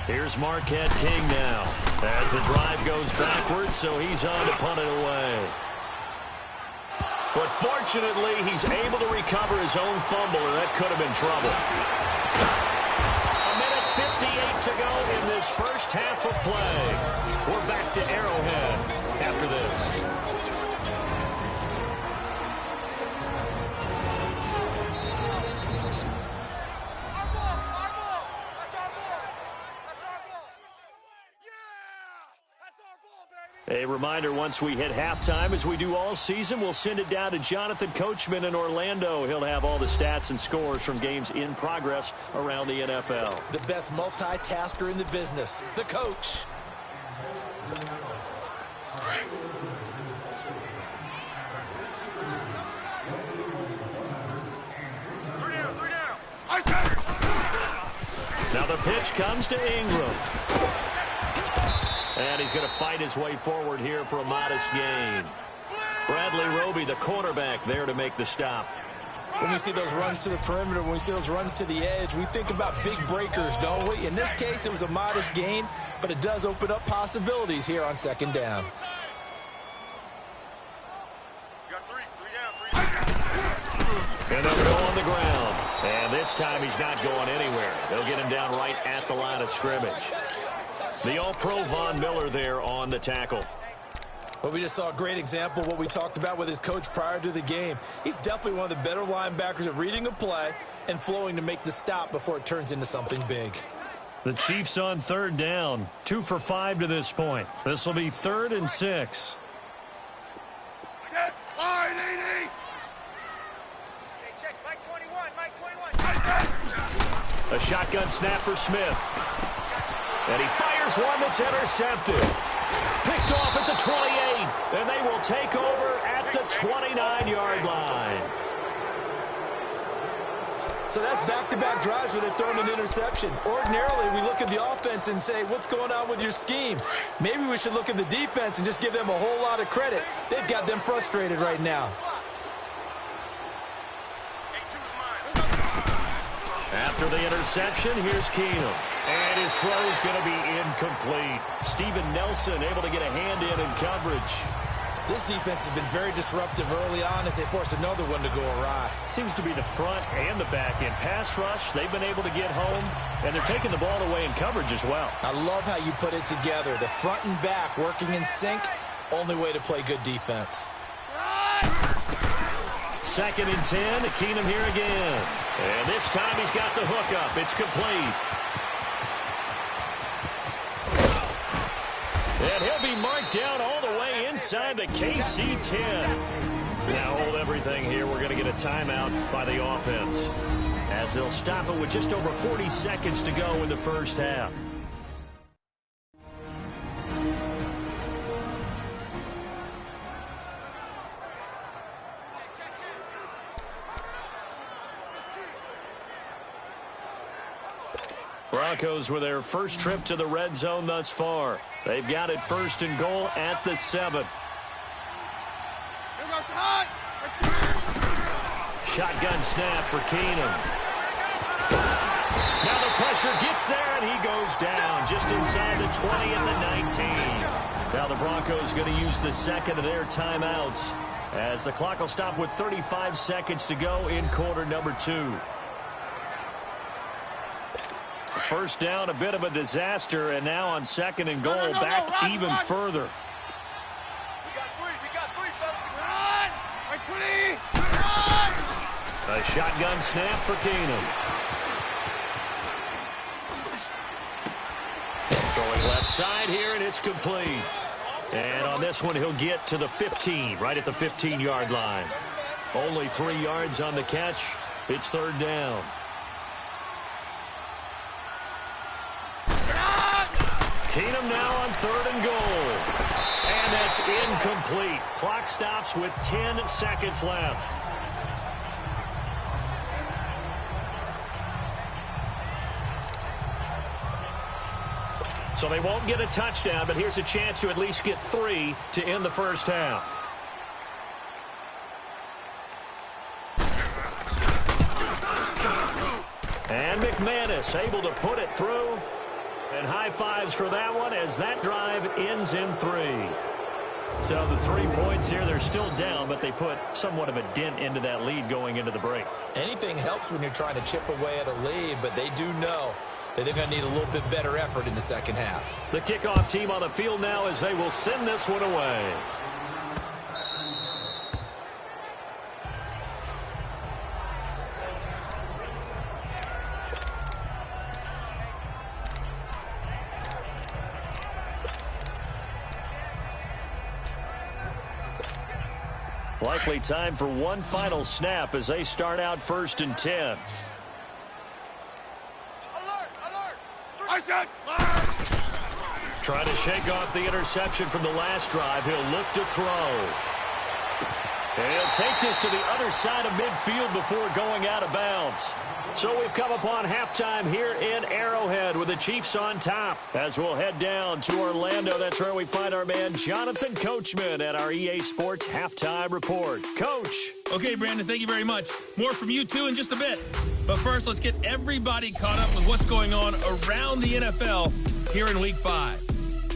Here's Marquette King now as the drive goes backwards, so he's on to punt it away. But fortunately, he's able to recover his own fumble, and that could have been trouble. A minute 58 to go in this first half of play. We're back to Arrowhead after this. That's our ball, baby! A reminder, once we hit halftime, as we do all season, we'll send it down to Jonathan Coachman in Orlando. He'll have all the stats and scores from games in progress around the NFL. The best multitasker in the business, the coach. Now the pitch comes to Ingram. And he's going to fight his way forward here for a modest gain. Bradley Roby, the cornerback, there to make the stop. When we see those runs to the perimeter, when we see those runs to the edge, we think about big breakers, don't we? In this case, it was a modest gain, but it does open up possibilities here on second down. And they'll go on the ground. And this time he's not going anywhere. They'll get him down right at the line of scrimmage. The All-Pro Von Miller there on the tackle. Well, we just saw a great example of what we talked about with his coach prior to the game. He's definitely one of the better linebackers at reading a play and flowing to make the stop before it turns into something big. The Chiefs on third down. 2 for 5 to this point. This will be 3rd and 6. A shotgun snap for Smith. And he fires one that's intercepted. Picked off at the 28. And they will take over at the 29-yard line. So that's back-to-back drives where they've thrown an interception. Ordinarily, we look at the offense and say, what's going on with your scheme? Maybe we should look at the defense and just give them a whole lot of credit. They've got them frustrated right now. After the interception, here's Keenum. And his throw is going to be incomplete. Steven Nelson able to get a hand in coverage. This defense has been very disruptive early on as they force another one to go awry. Seems to be the front and the back end. Pass rush, they've been able to get home, and they're taking the ball away in coverage as well. I love how you put it together. The front and back working in sync, only way to play good defense. 2nd and 10, Keenum here again. And this time he's got the hook up. It's complete. And he'll be marked down all the way inside the KC 10. Now hold everything here. We're going to get a timeout by the offense, as they'll stop it with just over 40 seconds to go in the first half. Broncos with their first trip to the red zone thus far. They've got it 1st and goal at the 7. Shotgun snap for Keenum. Now the pressure gets there, and he goes down just inside the 20 and the 19. Now the Broncos going to use the second of their timeouts, as the clock will stop with 35 seconds to go in quarter number 2. First down, a bit of a disaster, and now on 2nd and goal, back even further. We got three, fellas. A shotgun snap for Keenum. Throwing left side here, and it's complete. And on this one, he'll get to the 15, right at the 15-yard line. Only 3 yards on the catch. It's 3rd down. Keenum now on 3rd and goal. And that's incomplete. Clock stops with 10 seconds left. So they won't get a touchdown, but here's a chance to at least get 3 to end the first half. And McManus able to put it through. And high fives for that one as that drive ends in 3. So the 3 points here, they're still down, but they put somewhat of a dent into that lead going into the break. Anything helps when you're trying to chip away at a lead, but they do know that they're going to need a little bit better effort in the second half. The kickoff team on the field now as they will send this one away. Likely time for one final snap as they start out 1st and 10. Trying to shake off the interception from the last drive. He'll look to throw. And he'll take this to the other side of midfield before going out of bounds. So we've come upon halftime here in Arrowhead with the Chiefs on top. As we'll head down to Orlando, that's where we find our man Jonathan Coachman at our EA Sports Halftime Report. Coach. Okay, Brandon, thank you very much. More from you two in just a bit. But first, let's get everybody caught up with what's going on around the NFL here in Week 5.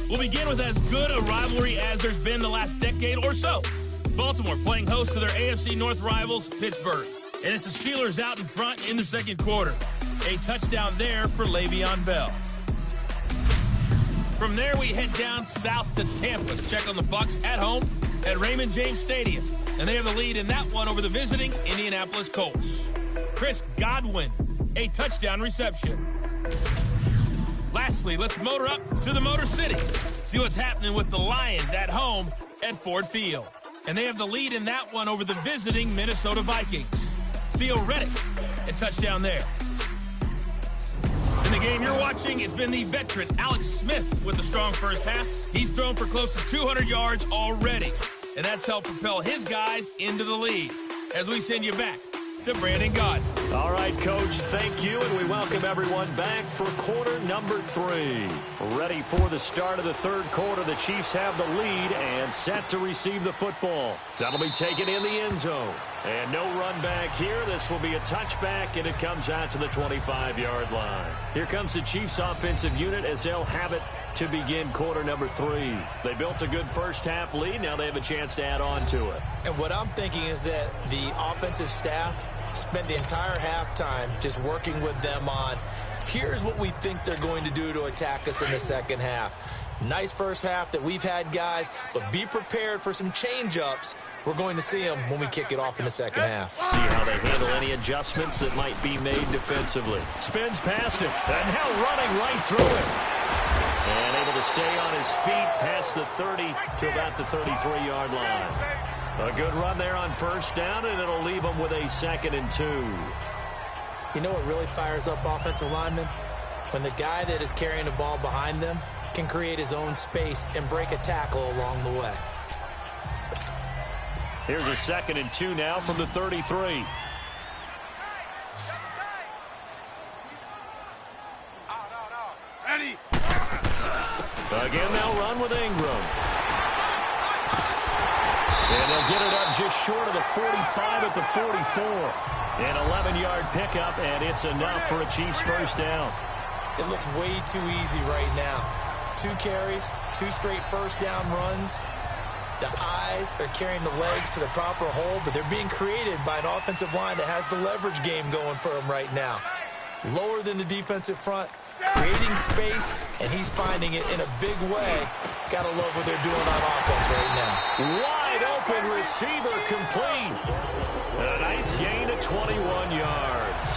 We'll begin with as good a rivalry as there's been the last decade or so. Baltimore playing host to their AFC North rivals, Pittsburgh. And it's the Steelers out in front in the second quarter. A touchdown there for Le'Veon Bell. From there, we head down south to Tampa to check on the Bucs at home at Raymond James Stadium. And they have the lead in that one over the visiting Indianapolis Colts. Chris Godwin, a touchdown reception. Lastly, let's motor up to the Motor City. See what's happening with the Lions at home at Ford Field. And they have the lead in that one over the visiting Minnesota Vikings. Theo Reddick, a touchdown there. In the game you're watching, it's been the veteran Alex Smith with a strong first half. He's thrown for close to 200 yards already. And that's helped propel his guys into the lead. As we send you back to Brandon Gaudin. All right, Coach, thank you, and we welcome everyone back for quarter number 3. Ready for the start of the third quarter. The Chiefs have the lead and set to receive the football. That'll be taken in the end zone. And no run back here. This will be a touchback, and it comes out to the 25-yard line. Here comes the Chiefs offensive unit as they'll have it to begin quarter number 3. They built a good first half lead. Now they have a chance to add on to it. And what I'm thinking is that the offensive staff spent the entire halftime just working with them on, here's what we think they're going to do to attack us in the second half. Nice first half that we've had, guys, but be prepared for some change-ups. We're going to see them when we kick it off in the second half. See how they handle any adjustments that might be made defensively. Spins past it, and now running right through it. And able to stay on his feet past the 30 to about the 33-yard line. A good run there on first down, and it'll leave them with a 2nd and 2. You know what really fires up offensive linemen? When the guy that is carrying the ball behind them can create his own space and break a tackle along the way. Here's a 2nd and 2 now from the 33. Ready. Again, they'll run with Ingram. And they'll get it up just short of the 45 at the 44. An 11-yard pickup, and it's enough for a Chiefs first down. It looks way too easy right now. 2 carries, 2 straight first down runs. The eyes are carrying the legs to the proper hole, but they're being created by an offensive line that has the leverage game going for them right now. Lower than the defensive front, creating space, and he's finding it in a big way. Gotta love what they're doing on offense right now. Wide open receiver complete. A nice gain of 21 yards.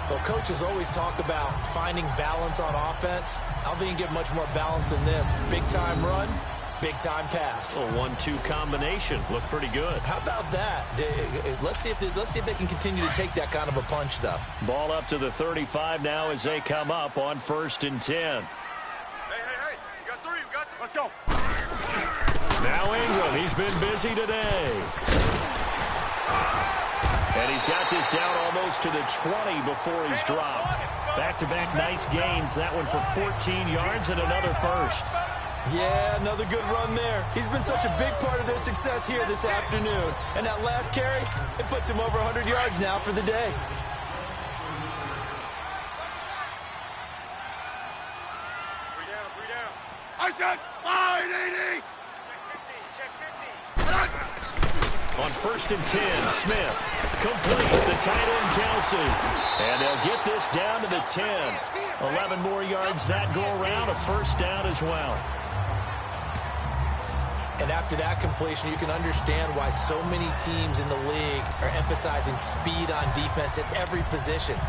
Well, coaches always talk about finding balance on offense. I don't think you can get much more balance than this. Big-time run, big-time pass. A 1-2 combination. Looked pretty good. How about that? Let's see if they can continue to take that kind of a punch, though. Ball up to the 35 now as they come up on 1st and 10. Hey. You got 3. You got 3. Let's go. Now Ingram. He's been busy today. And he's got this down almost to the 20 before he's dropped. Back-to-back nice gains. That one for 14 yards and another first. Yeah, another good run there. He's been such a big part of their success here this afternoon. And that last carry, it puts him over 100 yards now for the day. Three down. I said, line 80. Check 50. On 1st and 10, Smith. Complete. The tight end, Kelsey. And they'll get this down to the 10. 11 more yards that go around. A first down as well. And after that completion, you can understand why so many teams in the league are emphasizing speed on defense at every position.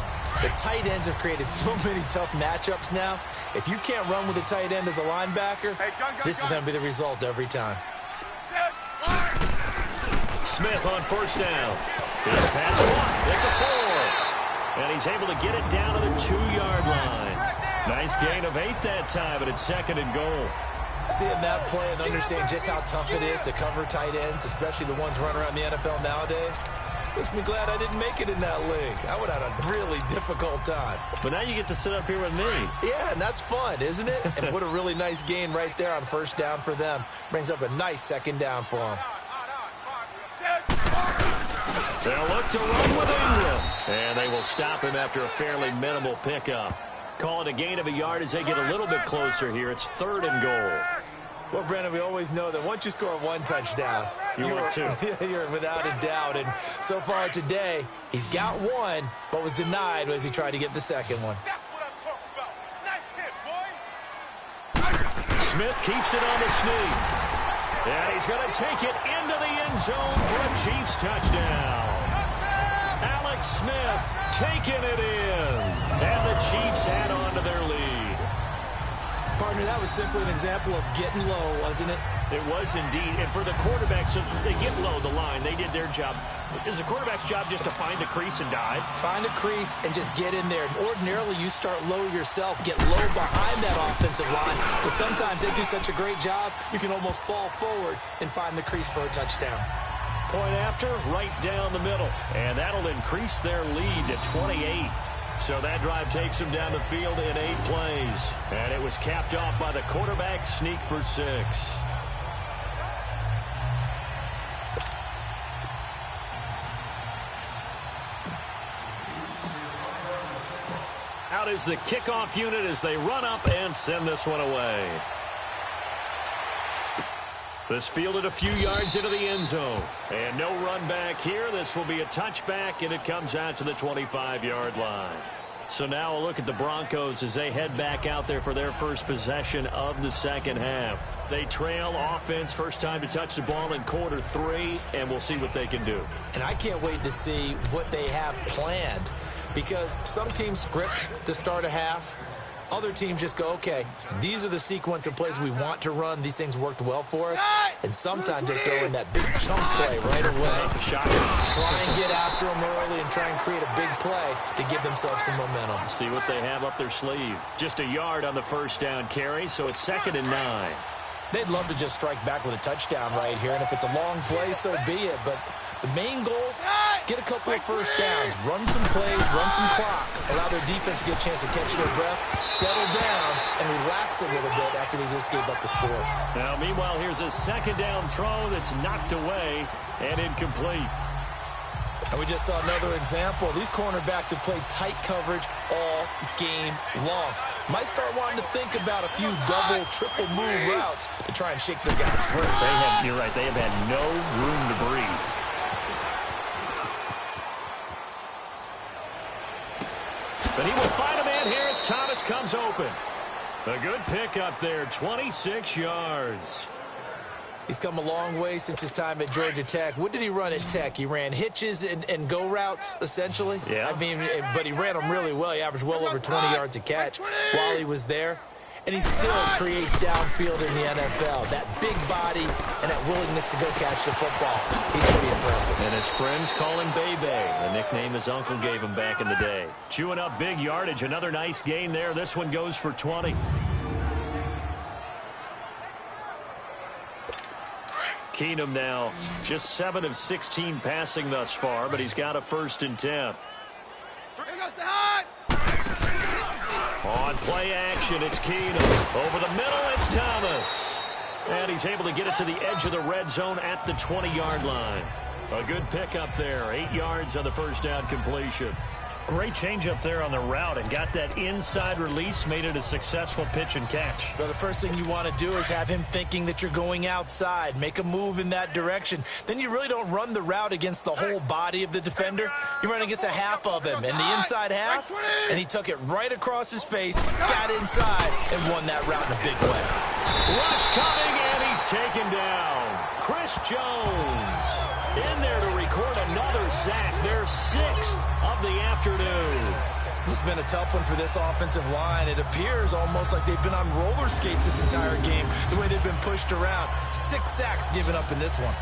The tight ends have created so many tough matchups now. If you can't run with a tight end as a linebacker, this is going to be the result every time. Set. Line. Smith on first down. His pass blocked at the 4. And he's able to get it down to the 2-yard line. Nice gain of 8 that time, but it's 2nd and goal. Seeing that play and understanding just how tough it is to cover tight ends, especially the ones running around the NFL nowadays, makes me glad I didn't make it in that league. I would have had a really difficult time. But now you get to sit up here with me. Yeah, and that's fun, isn't it? And what a really nice gain right there on first down for them. Brings up a nice 2nd down for them. They'll look to run with Ingram. And they will stop him after a fairly minimal pickup. Call it a gain of a yard as they get a little bit closer here. It's 3rd and goal. Well, Brandon, we always know that once you score 1 touchdown, you're without a doubt. And so far today, he's got 1, but was denied as he tried to get the 2nd one. That's what I'm talking about. Nice hit, boy. Smith keeps it on the sneak. And he's going to take it into the end zone for a Chiefs touchdown. Alex Smith taking it in. And the Chiefs add on to their lead. Partner, that was simply an example of getting low, wasn't it? It was indeed. And for the quarterbacks, so they get low the line. They did their job. Is the quarterback's job just to find the crease and dive? Find a crease and just get in there. And ordinarily, you start low yourself, get low behind that offensive line. But sometimes they do such a great job, you can almost fall forward and find the crease for a touchdown. Point after, right down the middle. And that'll increase their lead to 28. So that drive takes them down the field in 8 plays. And it was capped off by the quarterback sneak for 6. Out is the kickoff unit as they run up and send this one away. This fielded a few yards into the end zone. And no run back here. This will be a touchback, and it comes out to the 25-yard line. So now a look at the Broncos as they head back out there for their first possession of the second half. They trail offense, first time to touch the ball in quarter 3, and we'll see what they can do. And I can't wait to see what they have planned, because some teams script to start a half. Other teams just go, okay, these are the sequence of plays we want to run. These things worked well for us. And sometimes they throw in that big chunk play right away. Try and get after them early and try and create a big play to give themselves some momentum. See what they have up their sleeve. Just a yard on the first down carry, so it's 2nd and 9. They'd love to just strike back with a touchdown right here. And if it's a long play, so be it. But the main goal, get a couple of first downs, run some plays, run some clock, allow their defense to get a chance to catch their breath, settle down, and relax a little bit after they just gave up the score. Now, meanwhile, here's a 2nd down throw that's knocked away and incomplete. And we just saw another example. These cornerbacks have played tight coverage all game long. Might start wanting to think about a few double, triple move routes to try and shake their guys free. You're right, they have had no room to breathe. But he will find a man here as Thomas comes open. A good pick up there, 26 yards. He's come a long way since his time at Georgia Tech. What did he run at Tech? He ran hitches and go routes, essentially. Yeah. I mean, but he ran them really well. He averaged well over 20 yards a catch while he was there. And he still creates downfield in the NFL. That big body and that willingness to go catch the football. He's pretty impressive. And his friends call him Bebe, the nickname his uncle gave him back in the day. Chewing up big yardage. Another nice gain there. This one goes for 20. Keenum now just 7 of 16 passing thus far, but he's got a 1st and 10. On play action, it's Keenum. Over the middle, it's Thomas. And he's able to get it to the edge of the red zone at the 20-yard line. A good pickup there. 8 yards on the first down completion. Great change up there on the route and got that inside release, made it a successful pitch and catch. So the first thing you want to do is have him thinking that you're going outside, make a move in that direction. Then you really don't run the route against the whole body of the defender. You run against a half of him, and the inside half, and he took it right across his face, got inside, and won that route in a big way. Rush coming, and he's taken down. Chris Jones in there to record another sack, their 6th of the afternoon. This has been a tough one for this offensive line. It appears almost like they've been on roller skates this entire game, the way they've been pushed around. 6 sacks given up in this one.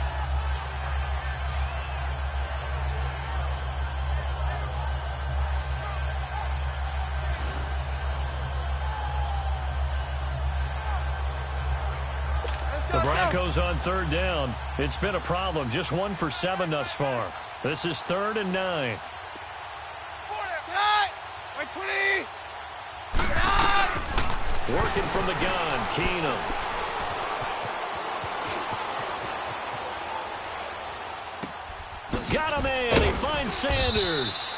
The Broncos on third down. It's been a problem. Just 1 for 7 thus far. This is 3rd and 9. Working from the gun, Keenum. Got a man. He finds Sanders.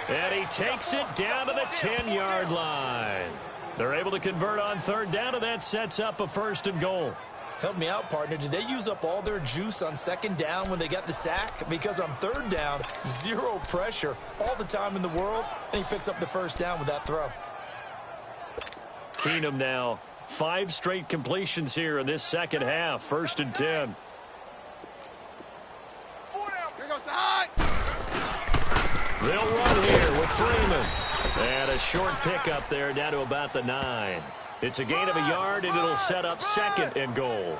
And he takes it down to the 10-yard line. They're able to convert on third down, and that sets up a 1st and goal. Help me out, partner. Did they use up all their juice on 2nd down when they got the sack? Because on 3rd down, 0 pressure all the time in the world, and he picks up the 1st down with that throw. Keenum now. 5 straight completions here in this second half. 1st and 10. They'll run here with Freeman. And a short pickup there down to about the 9. It's a gain of a yard, and it'll set up 2nd and goal.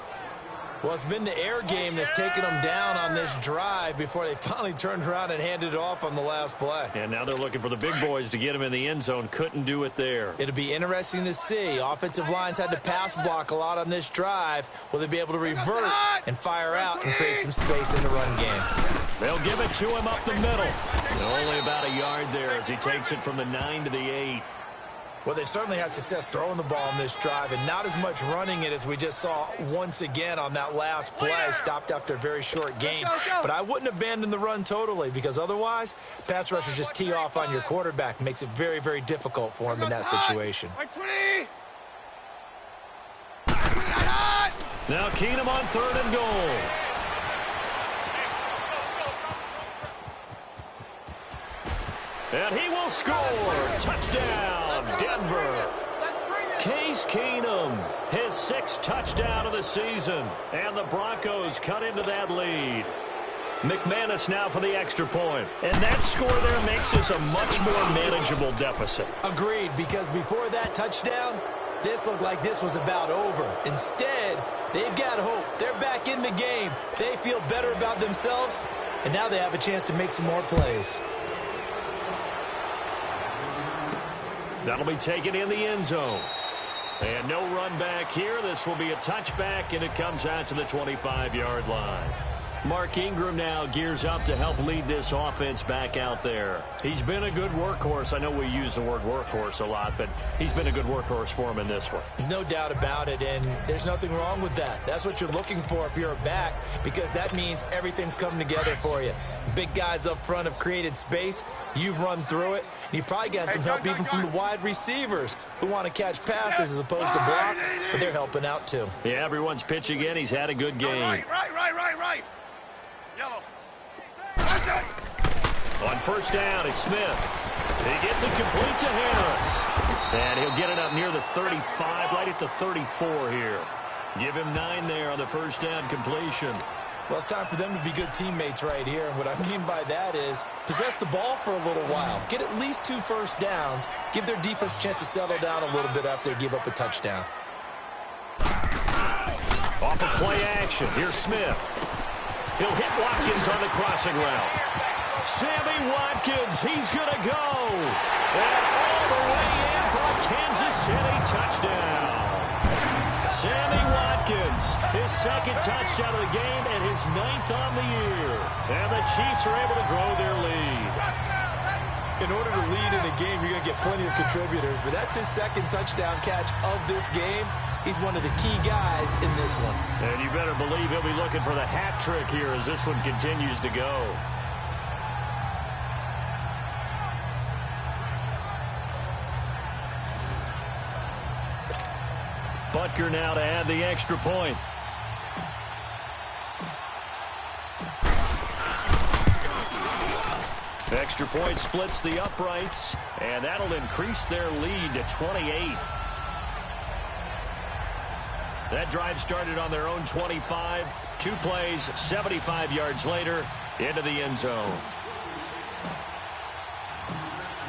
Well, it's been the air game that's taken them down on this drive before they finally turned around and handed it off on the last play. And now they're looking for the big boys to get him in the end zone. Couldn't do it there. It'll be interesting to see. Offensive lines had to pass block a lot on this drive. Will they be able to revert and fire out and create some space in the run game? They'll give it to him up the middle. And only about a yard there as he takes it from the 9 to the 8. Well, they've certainly had success throwing the ball on this drive and not as much running it as we just saw once again on that last play. Stopped after a very short gain. But I wouldn't abandon the run totally because otherwise, pass rushers just tee off on your quarterback. Makes it very, very difficult for him in that situation. Now Keenum on 3rd and goal. And he will score. Touchdown, Denver. Case Keenum, his 6th touchdown of the season. And the Broncos cut into that lead. McManus now for the extra point. And that score there makes this a much more manageable deficit. Agreed, because before that touchdown, this looked like this was about over. Instead, they've got hope. They're back in the game. They feel better about themselves, and now they have a chance to make some more plays. That'll be taken in the end zone. And no run back here. This will be a touchback, and it comes out to the 25-yard line. Mark Ingram now gears up to help lead this offense back out there. He's been a good workhorse. I know we use the word workhorse a lot, but he's been a good workhorse for him in this one. No doubt about it, and there's nothing wrong with that. That's what you're looking for if you're a back, because that means everything's coming together for you. Big guys up front have created space. You've run through it. You've probably gotten some help even from the wide receivers who want to catch passes as opposed to block, but they're helping out too. Yeah, everyone's pitching in. He's had a good game. Right. Yellow. On 1st down, it's Smith. He gets it complete to Harris. And he'll get it up near the 35, right at the 34 here. Give him 9 there on the 1st down completion. Well, it's time for them to be good teammates right here. And what I mean by that is possess the ball for a little while. Get at least 2 first downs. Give their defense a chance to settle down a little bit after they give up a touchdown. Off of play action. Here's Smith. He'll hit Watkins on the crossing route. Sammy Watkins, he's going to go. And all the way in for a Kansas City touchdown. Sammy Watkins, his 2nd touchdown of the game and his 9th on the year. And the Chiefs are able to grow their lead. In order to lead in a game, you're going to get plenty of contributors, but that's his 2nd touchdown catch of this game. He's one of the key guys in this one. And you better believe he'll be looking for the hat trick here as this one continues to go. Butker now to add the extra point. Extra point splits the uprights, and that'll increase their lead to 28. That drive started on their own 25. 2 plays, 75 yards later, into the end zone.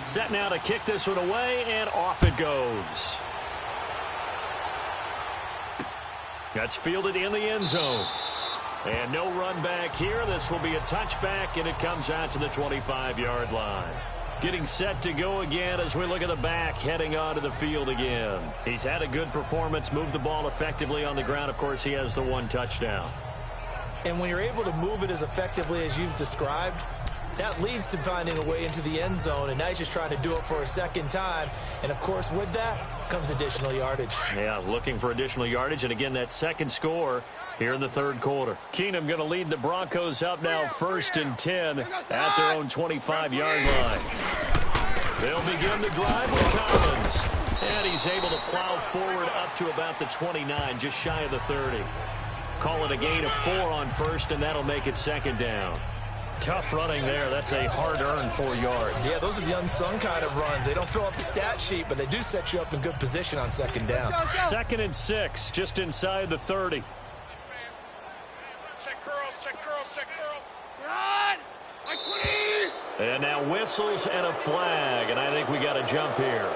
Set now to kick this one away, and off it goes. That's fielded in the end zone. And no run back here. This will be a touchback, and it comes out to the 25-yard line. Getting set to go again as we look at the back, heading onto the field again. He's had a good performance, moved the ball effectively on the ground. Of course, he has the one touchdown. And when you're able to move it as effectively as you've described, that leads to finding a way into the end zone, and now he's just trying to do it for a second time. And, of course, with that comes additional yardage. Yeah, looking for additional yardage, and again, that second score here in the third quarter. Keenum going to lead the Broncos up now 1st and 10 at their own 25-yard line. They'll begin the drive with Collins, and he's able to plow forward up to about the 29, just shy of the 30. Call it a gain of 4 on first, and that'll make it second down. Tough running there. That's a hard-earned 4 yards. Yeah, those are the unsung kind of runs. They don't fill up the stat sheet, but they do set you up in good position on second down. 2nd and 6, just inside the 30. Check curls, check curls, check curls. And now whistles and a flag, and I think we got a jump here.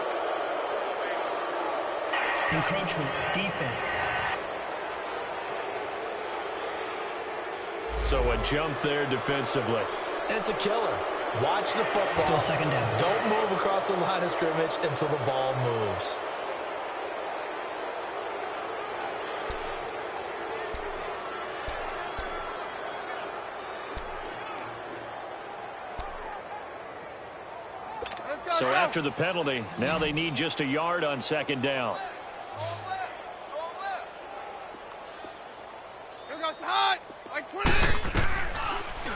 Encroachment, defense. So a jump there defensively. And it's a killer. Watch the football. Still second down. Don't move across the line of scrimmage until the ball moves. So after the penalty, now they need just a yard on second down.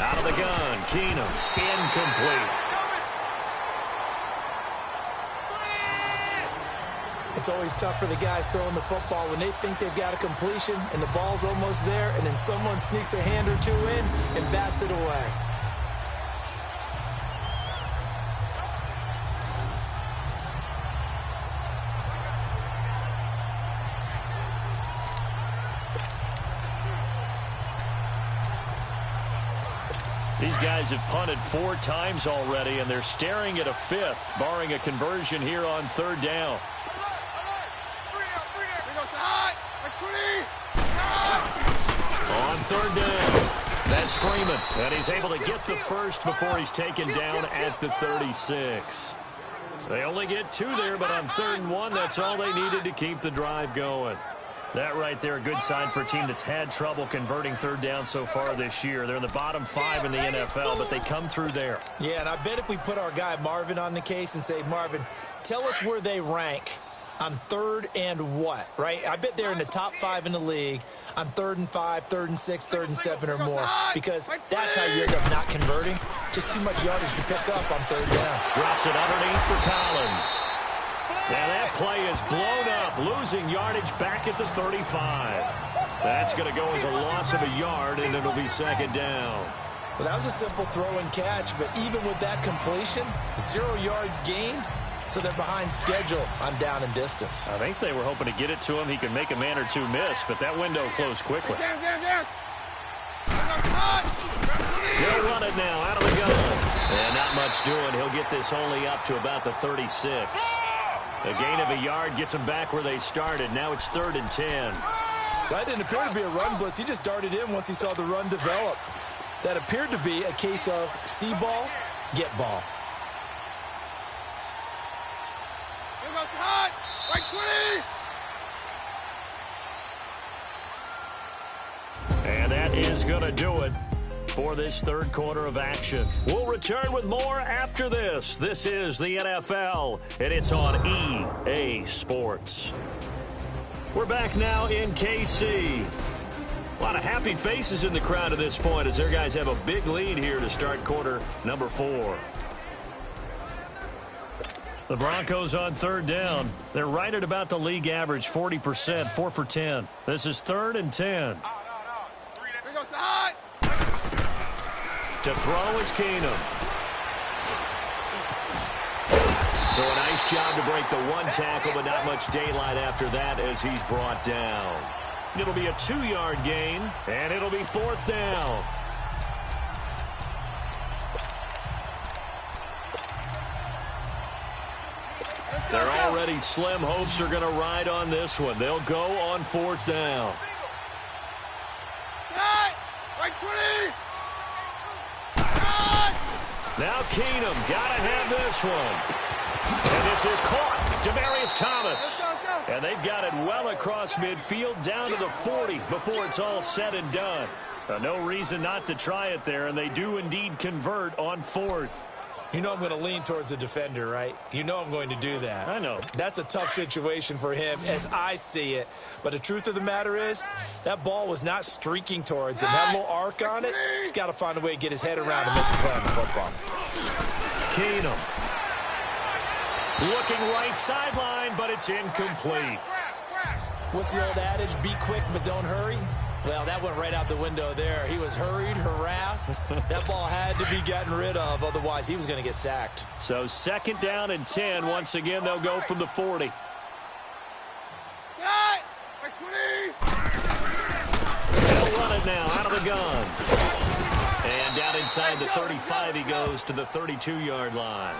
Out of the gun, Keenum, incomplete. It's always tough for the guys throwing the football when they think they've got a completion and the ball's almost there, and then someone sneaks a hand or two in and bats it away. These guys have punted 4 times already, and they're staring at a 5th, barring a conversion here on third down. On third down, that's Freeman, and he's able to get the first before he's taken down at the 36. They only get 2 there, but on 3rd and 1, that's all they needed to keep the drive going. That right there, a good sign for a team that's had trouble converting third down so far this year. They're in the bottom 5 in the NFL, but they come through there. Yeah, and I bet if we put our guy Marvin on the case and say, Marvin, tell us where they rank on 3rd and what, right? I bet they're in the top 5 in the league on 3rd and 5, 3rd and 6, 3rd and 7 or more, because that's how you end up not converting. Just too much yardage to pick up on 3rd down. Drops it underneath for Collins. Now that play is blown up, losing yardage back at the 35. That's going to go as a loss of a yard, and it'll be second down. Well, that was a simple throw and catch, but even with that completion, 0 yards gained, so they're behind schedule on down and distance. I think they were hoping to get it to him. He could make a man or 2 miss, but that window closed quickly. They'll run it now out of the gun. And not much doing. He'll get this only up to about the 36. A gain of a yard gets them back where they started. Now it's 3rd and 10. That didn't appear to be a run blitz. He just darted in once he saw the run develop. That appeared to be a case of see ball, get ball. And that is going to do it for this third quarter of action. We'll return with more after this. This is the NFL, and it's on EA Sports. We're back now in KC. A lot of happy faces in the crowd at this point as their guys have a big lead here to start quarter number 4. The Broncos on 3rd down. They're right at about the league average, 40%, 4 for 10. This is 3rd and 10. To throw is Keenum. So a nice job to break the 1 tackle, but not much daylight after that as he's brought down. It'll be a 2-yard gain, and it'll be 4th down. Their already slim hopes are going to ride on this one. They'll go on 4th down. Now Keenum, gotta have this one. And this is caught. Demaryius Thomas. And they've got it well across midfield down to the 40 before it's all said and done. No reason not to try it there, and they do indeed convert on 4th. You know I'm going to lean towards the defender, right? You know I'm going to do that. I know. That's a tough situation for him as I see it. But the truth of the matter is, that ball was not streaking towards him. That little arc on it, he's got to find a way to get his head around and make the play on the football. Keenum. Looking right sideline, but it's incomplete. What's the old adage? Be quick, but don't hurry. Well, that went right out the window there. He was hurried, harassed. That ball had to be gotten rid of. Otherwise, he was going to get sacked. So 2nd down and 10. Once again, they'll go from the 40. They'll run it now out of the gun. And down inside the 35, he goes to the 32-yard line.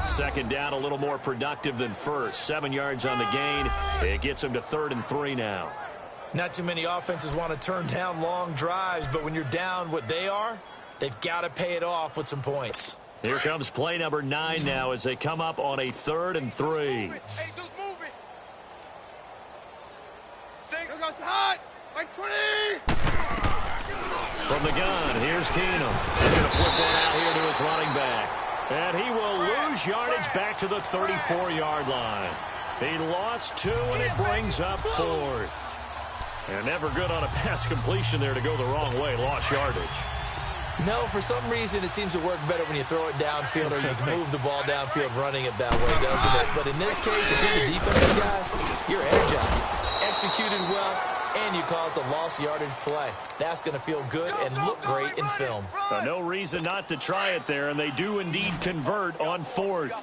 2nd down, a little more productive than first. 7 yards on the gain. It gets him to 3rd and 3 now. Not too many offenses want to turn down long drives, but when you're down what they are, they've got to pay it off with some points. Here comes play number 9 now as they come up on a 3rd and 3. From the gun, here's Keenum. He's going to flip one out here to his running back. And he will lose yardage back to the 34-yard line. He lost 2, and it brings up 4th. And never good on a pass completion there to go the wrong way. Lost yardage. No, for some reason it seems to work better when you throw it downfield or you can move the ball downfield running it that way, doesn't it? But in this case, if you're the defensive guys, you're energized, executed well, and you caused a lost yardage play. That's going to feel good and look great in film. No reason not to try it there, and they do indeed convert on 4th.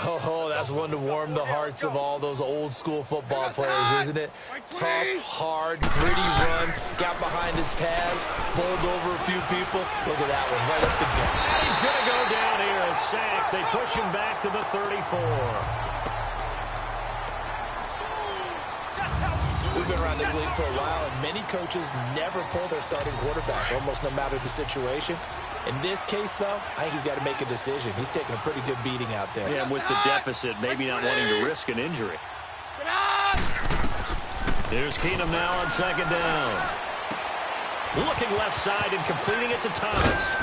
Oh, that's one to warm the hearts of all those old school football players, isn't it? Tough, hard, gritty run, got behind his pads, bowled over a few people. Look at that one, right up the gut. He's going to go down here, a sack. They push him back to the 34. We've been around this league for a while, and many coaches never pull their starting quarterback, almost no matter the situation. In this case, though, I think he's got to make a decision. He's taking a pretty good beating out there. Yeah, with the deficit, maybe not wanting to risk an injury. There's Keenum now on 2nd down. Looking left side and completing it to Thomas.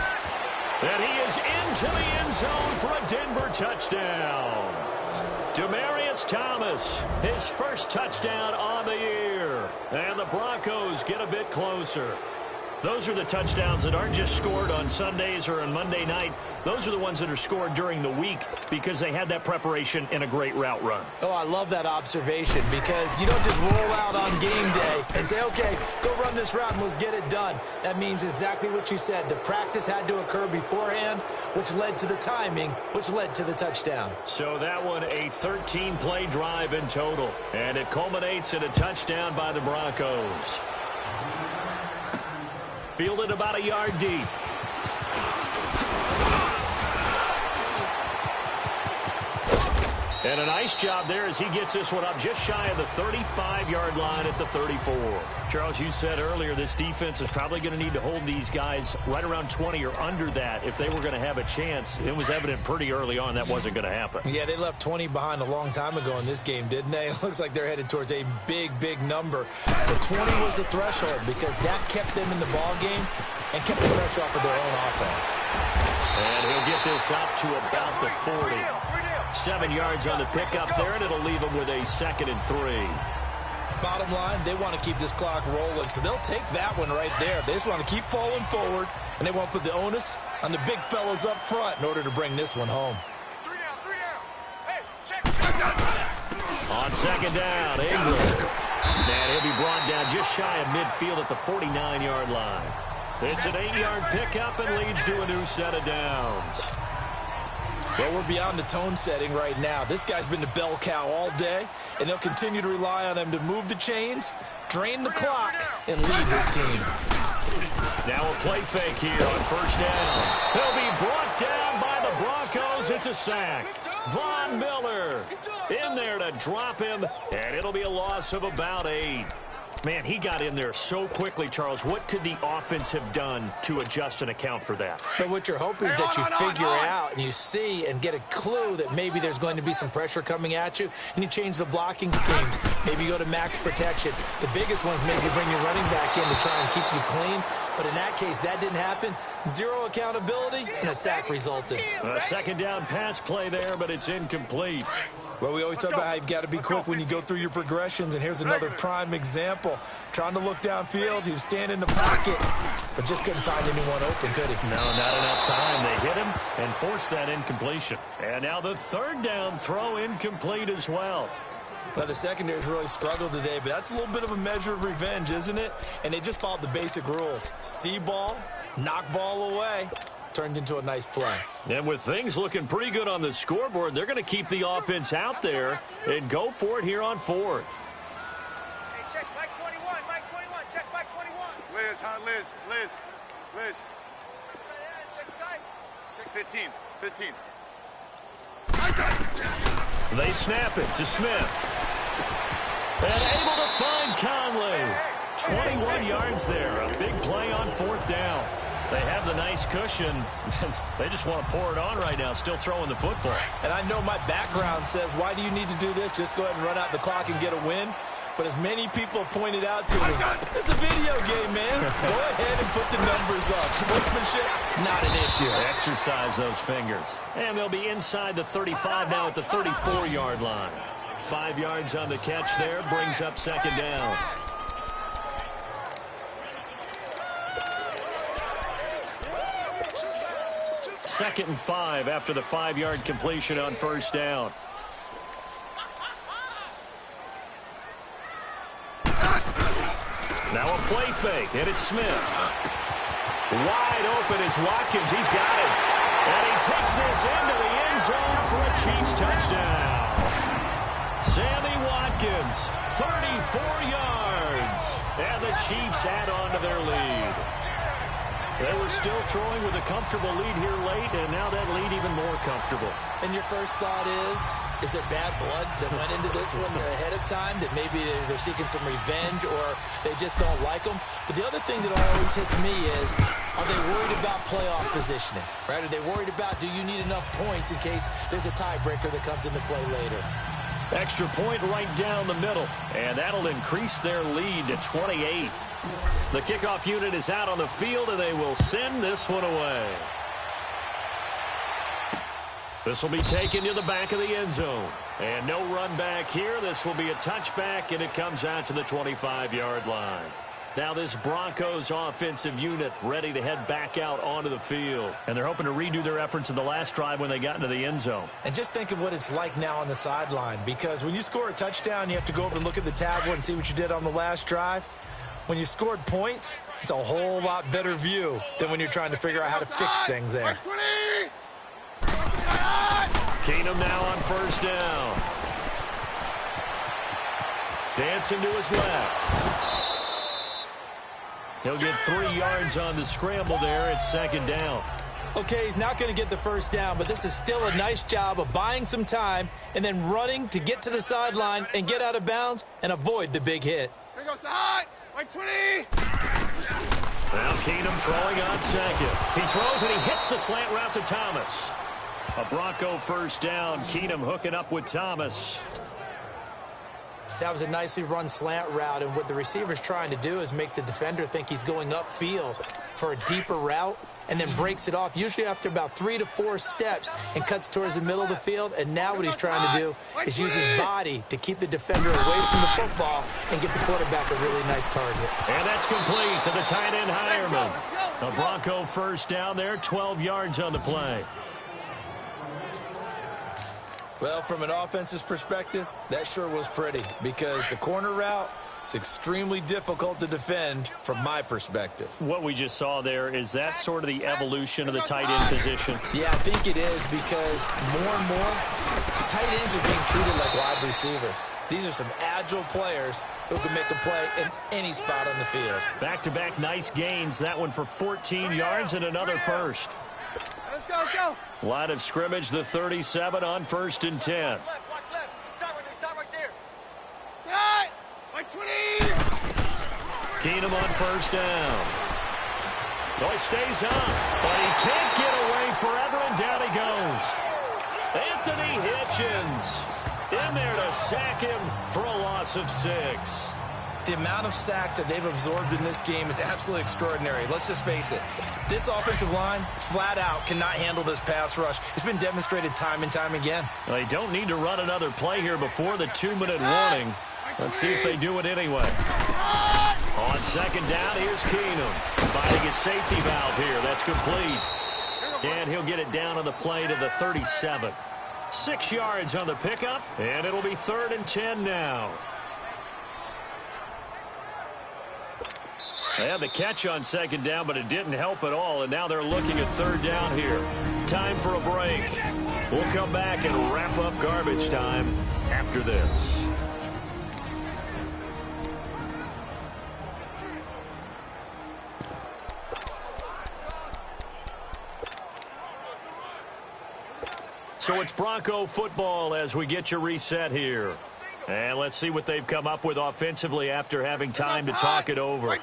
And he is into the end zone for a Denver touchdown. Demaryius Thomas, his first touchdown on the year. And the Broncos get a bit closer. Those are the touchdowns that aren't just scored on Sundays or on Monday night. Those are the ones that are scored during the week because they had that preparation and a great route run. Oh, I love that observation because you don't just roll out on game day and say, okay, go run this route and let's get it done. That means exactly what you said. The practice had to occur beforehand, which led to the timing, which led to the touchdown. So that one, a 13-play drive in total. And it culminates in a touchdown by the Broncos. Fielded about a yard deep. And a nice job there as he gets this one up just shy of the 35-yard line at the 34. Charles, you said earlier this defense is probably going to need to hold these guys right around 20 or under that if they were going to have a chance. It was evident pretty early on that wasn't going to happen. Yeah, they left 20 behind a long time ago in this game, didn't they? It looks like they're headed towards a big, big number. The 20 was the threshold because that kept them in the ball game and kept the pressure off of their own offense. And he'll get this up to about the 40. 7 yards on the pickup there, and it'll leave him with a 2nd and 3. Bottom line, they want to keep this clock rolling, so they'll take that one right there. They just want to keep falling forward, and they want to put the onus on the big fellas up front in order to bring this one home. 3 down. Hey, check. On 2nd down, Ingram. And he'll be brought down just shy of midfield at the 49-yard line. It's an 8-yard pickup and leads to a new set of downs. Well, we're beyond the tone setting right now. This guy's been the bell cow all day, and they'll continue to rely on him to move the chains, drain the clock, and lead his team. Now a play fake here on 1st down. He'll be brought down by the Broncos. It's a sack. Von Miller in there to drop him, and it'll be a loss of about 8. Man, he got in there so quickly, Charles. What could the offense have done to adjust and account for that? But what you're hoping is that you figure out and you see and get a clue that maybe there's going to be some pressure coming at you, and you change the blocking schemes. Maybe you go to max protection. The biggest one's maybe bring your running back in to try and keep you clean. But in that case, that didn't happen. Zero accountability, and a sack resulted. A second down pass play there, but it's incomplete. Well, we always talk about how you've got to be quick when you go through your progressions, and here's another prime example. Trying to look downfield, he was standing in the pocket, but just couldn't find anyone open, could he? No, not enough time. They hit him and forced that incompletion. And now the third down throw incomplete as well. Well, the secondary's really struggled today, but that's a little bit of a measure of revenge, isn't it? And they just followed the basic rules. See ball, knock ball away. Turned into a nice play. And with things looking pretty good on the scoreboard, they're going to keep the offense out there and go for it here on fourth. Hey, check Mike 21, Mike 21, check Mike 21. Liz, huh? Liz. Check 15. They snap it to Smith. And able to find Conley. 21 yards there. A big play on fourth down. They have the nice cushion. They just want to pour it on right now, still throwing the football. And I know my background says, why do you need to do this? Just go ahead and run out the clock and get a win. But as many people pointed out to me, it's a video game, man. Go ahead and put the numbers up. Sportsmanship, not an issue. Exercise those fingers. And they'll be inside the 35 now at the 34-yard line. 5 yards on the catch there, brings up second down. Second and 5 after the 5-yard completion on first down. Now a play fake, and it's Smith. Wide open is Watkins. He's got it. And he takes this into the end zone for a Chiefs touchdown. Sammy Watkins, 34 yards. And the Chiefs add on to their lead. They were still throwing with a comfortable lead here late, and now that lead even more comfortable. And your first thought is there bad blood that went into this one ahead of time, that maybe they're seeking some revenge or they just don't like them? But the other thing that always hits me is, are they worried about playoff positioning? Right? Are they worried about, do you need enough points in case there's a tiebreaker that comes into play later? Extra point right down the middle, and that'll increase their lead to 28. The kickoff unit is out on the field, and they will send this one away. This will be taken to the back of the end zone. And no run back here. This will be a touchback, and it comes out to the 25-yard line. Now this Broncos offensive unit ready to head back out onto the field. And they're hoping to redo their efforts in the last drive when they got into the end zone. And just think of what it's like now on the sideline, because when you score a touchdown, you have to go over and look at the tablet and see what you did on the last drive. When you scored points, it's a whole lot better view than when you're trying to figure out how to fix things there. Keenum now on first down. Dancing to his left. He'll get 3 yards on the scramble there. It's second down. Okay, he's not going to get the first down, but this is still a nice job of buying some time and then running to get to the sideline and get out of bounds and avoid the big hit. Here goes the high. Like 20. Now Keenum throwing on second. He throws and he hits the slant route to Thomas. A Bronco first down. Keenum hooking up with Thomas. That was a nicely run slant route, and what the receiver's trying to do is make the defender think he's going upfield for a deeper route and then breaks it off, usually after about 3 to 4 steps, and cuts towards the middle of the field. And now what he's trying to do is use his body to keep the defender away from the football and get the quarterback a really nice target. And that's complete to the tight end Hireman. A Bronco first down there, 12 yards on the play. Well, from an offense's perspective, that sure was pretty, because the corner route is extremely difficult to defend from my perspective. What we just saw there, is that sort of the evolution of the tight end position? Yeah, I think it is, because more and more, tight ends are being treated like wide receivers. These are some agile players who can make a play in any spot on the field. Back-to-back nice gains. That one for 14 yards and another first. Let's go. Line of scrimmage, the 37 on first and 10. Watch left. Start right there. Start right there. Right. Like 20. Keenum on first down. No, he stays up, but he can't get away forever, and down he goes. Anthony Hitchens in there to sack him for a loss of 6. The amount of sacks that they've absorbed in this game is absolutely extraordinary. Let's just face it. This offensive line, flat out, cannot handle this pass rush. It's been demonstrated time and time again. Well, they don't need to run another play here before the 2-minute warning. Let's see if they do it anyway. On second down, here's Keenum. Finding his safety valve here. That's complete. And he'll get it down on the play to the 37. 6 yards on the pickup, and it'll be 3rd and 10 now. They had the catch on second down, but it didn't help at all, and now they're looking at 3rd down here. Time for a break. We'll come back and wrap up garbage time after this. So it's Bronco football as we get you reset here. And let's see what they've come up with offensively after having time to talk it over.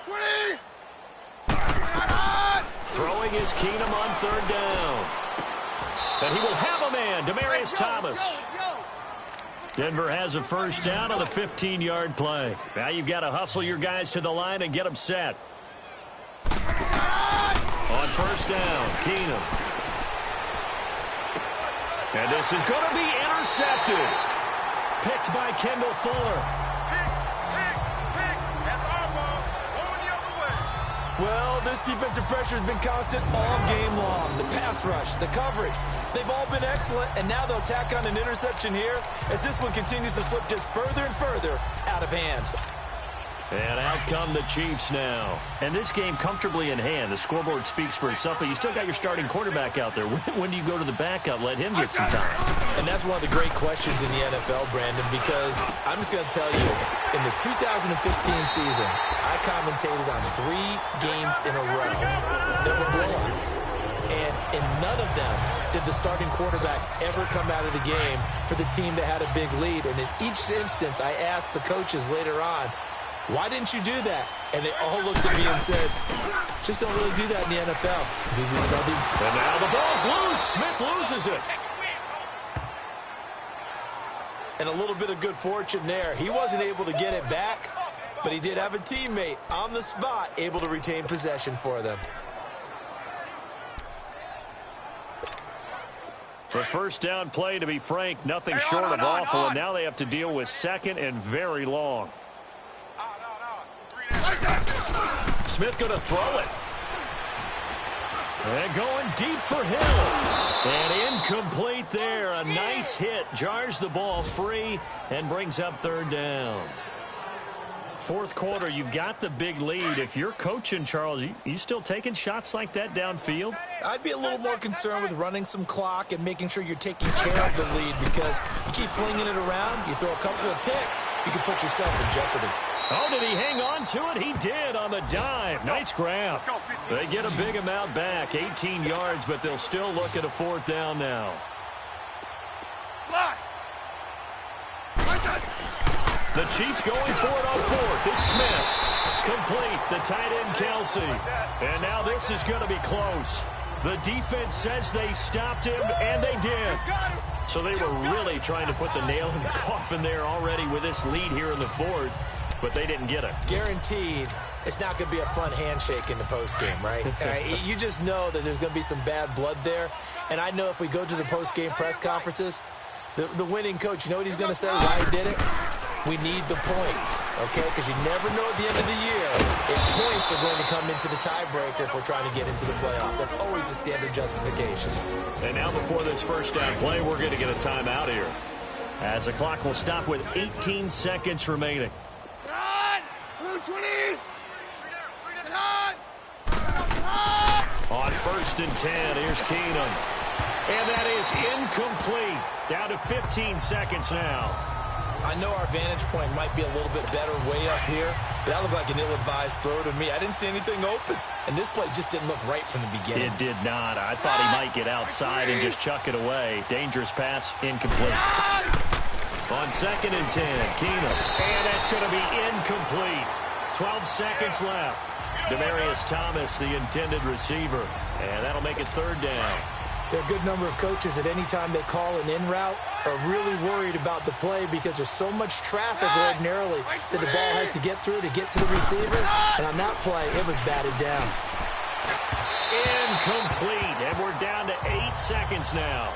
Throwing is Keenum on 3rd down. And he will have a man, Demaryius Thomas. Denver has a first down on the 15-yard play. Now you've got to hustle your guys to the line and get them set. On first down, Keenum. And this is going to be intercepted. Picked by Kendall Fuller. Well, this defensive pressure has been constant all game long. The pass rush, the coverage, they've all been excellent, and now they'll tack on an interception here as this one continues to slip just further and further out of hand. And out come the Chiefs now. And this game comfortably in hand. The scoreboard speaks for itself, but you still got your starting quarterback out there. When do you go to the backup? Let him get some time. And that's one of the great questions in the NFL, Brandon, because I'm just going to tell you, in the 2015 season, I commentated on 3 games in a row that were blowouts. And in none of them did the starting quarterback ever come out of the game for the team that had a big lead. And in each instance, I asked the coaches later on, why didn't you do that? And they all looked at me and said, just don't really do that in the NFL. And now the ball's loose. Smith loses it. And a little bit of good fortune there. He wasn't able to get it back, but he did have a teammate on the spot able to retain possession for them. The first down play, to be frank, nothing short of awful, and now they have to deal with 2nd and very long. Smith going to throw it. And going deep for Hill. And incomplete there. A nice hit. Jars the ball free and brings up 3rd down. 4th quarter, you've got the big lead. If you're coaching, Charles, you still taking shots like that downfield? I'd be a little more concerned with running some clock and making sure you're taking care of the lead, because you keep flinging it around, you throw a couple of picks, you can put yourself in jeopardy. Oh, did he hang on to it? He did on the dive. Nice grab. They get a big amount back, 18 yards, but they'll still look at a 4th down now. The Chiefs going for it on 4th. It's Smith. Complete. The tight end, Kelsey. And now this is going to be close. The defense says they stopped him, and they did. So they were really trying to put the nail in the coffin there already with this lead here in the 4th, but they didn't get it. Guaranteed it's not going to be a fun handshake in the postgame, right? You just know that there's going to be some bad blood there. And I know if we go to the postgame press conferences, the winning coach, you know what he's going to say, why he did it? We need the points, okay? Because you never know at the end of the year if points are going to come into the tiebreaker if we're trying to get into the playoffs. That's always the standard justification. And now before this first down play, we're going to get a timeout here, as the clock will stop with 18 seconds remaining. On 1st and 10, here's Keenum. And that is incomplete. Down to 15 seconds now. I know our vantage point might be a little bit better way up here, but that looked like an ill-advised throw to me. I didn't see anything open, and this play just didn't look right from the beginning. It did not. I thought he might get outside and just chuck it away. Dangerous pass, incomplete. On 2nd and 10, Keenum. And that's going to be incomplete. 12 seconds left. Demaryius Thomas, the intended receiver. And that'll make it third down. There are a good number of coaches that any time they call an in route are really worried about the play because there's so much traffic ordinarily that the ball has to get through to get to the receiver. And on that play, it was batted down. Incomplete. And we're down to 8 seconds now.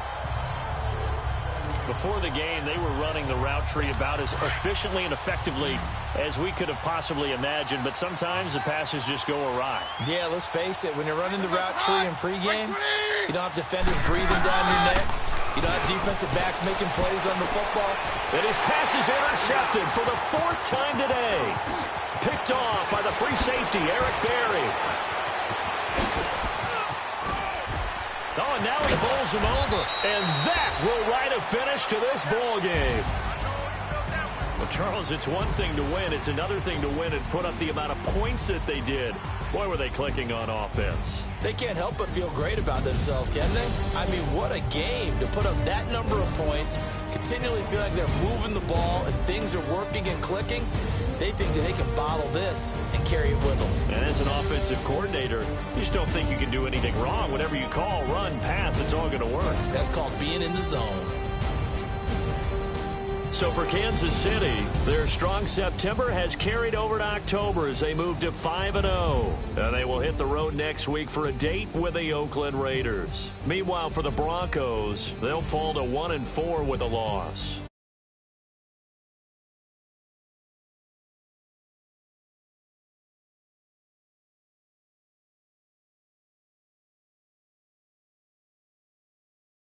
Before the game, they were running the route tree about as efficiently and effectively as we could have possibly imagined, but sometimes the passes just go awry. Yeah, let's face it. When you're running the route tree in pregame, you don't have defenders breathing down your neck. You don't have defensive backs making plays on the football. And his pass is intercepted for the 4th time today. Picked off by the free safety, Eric Berry. Oh, and now he bowls him over. And that will write a finish to this ball game. Well, Charles, it's one thing to win. It's another thing to win and put up the amount of points that they did. Boy, were they clicking on offense. They can't help but feel great about themselves, can they? I mean, what a game to put up that number of points, continually feel like they're moving the ball and things are working and clicking. They think that they can bottle this and carry it with them. And as an offensive coordinator, you just don't think you can do anything wrong. Whatever you call, run, pass, it's all going to work. That's called being in the zone. So for Kansas City, their strong September has carried over to October as they move to 5-0. And they will hit the road next week for a date with the Oakland Raiders. Meanwhile, for the Broncos, they'll fall to 1-4 with a loss.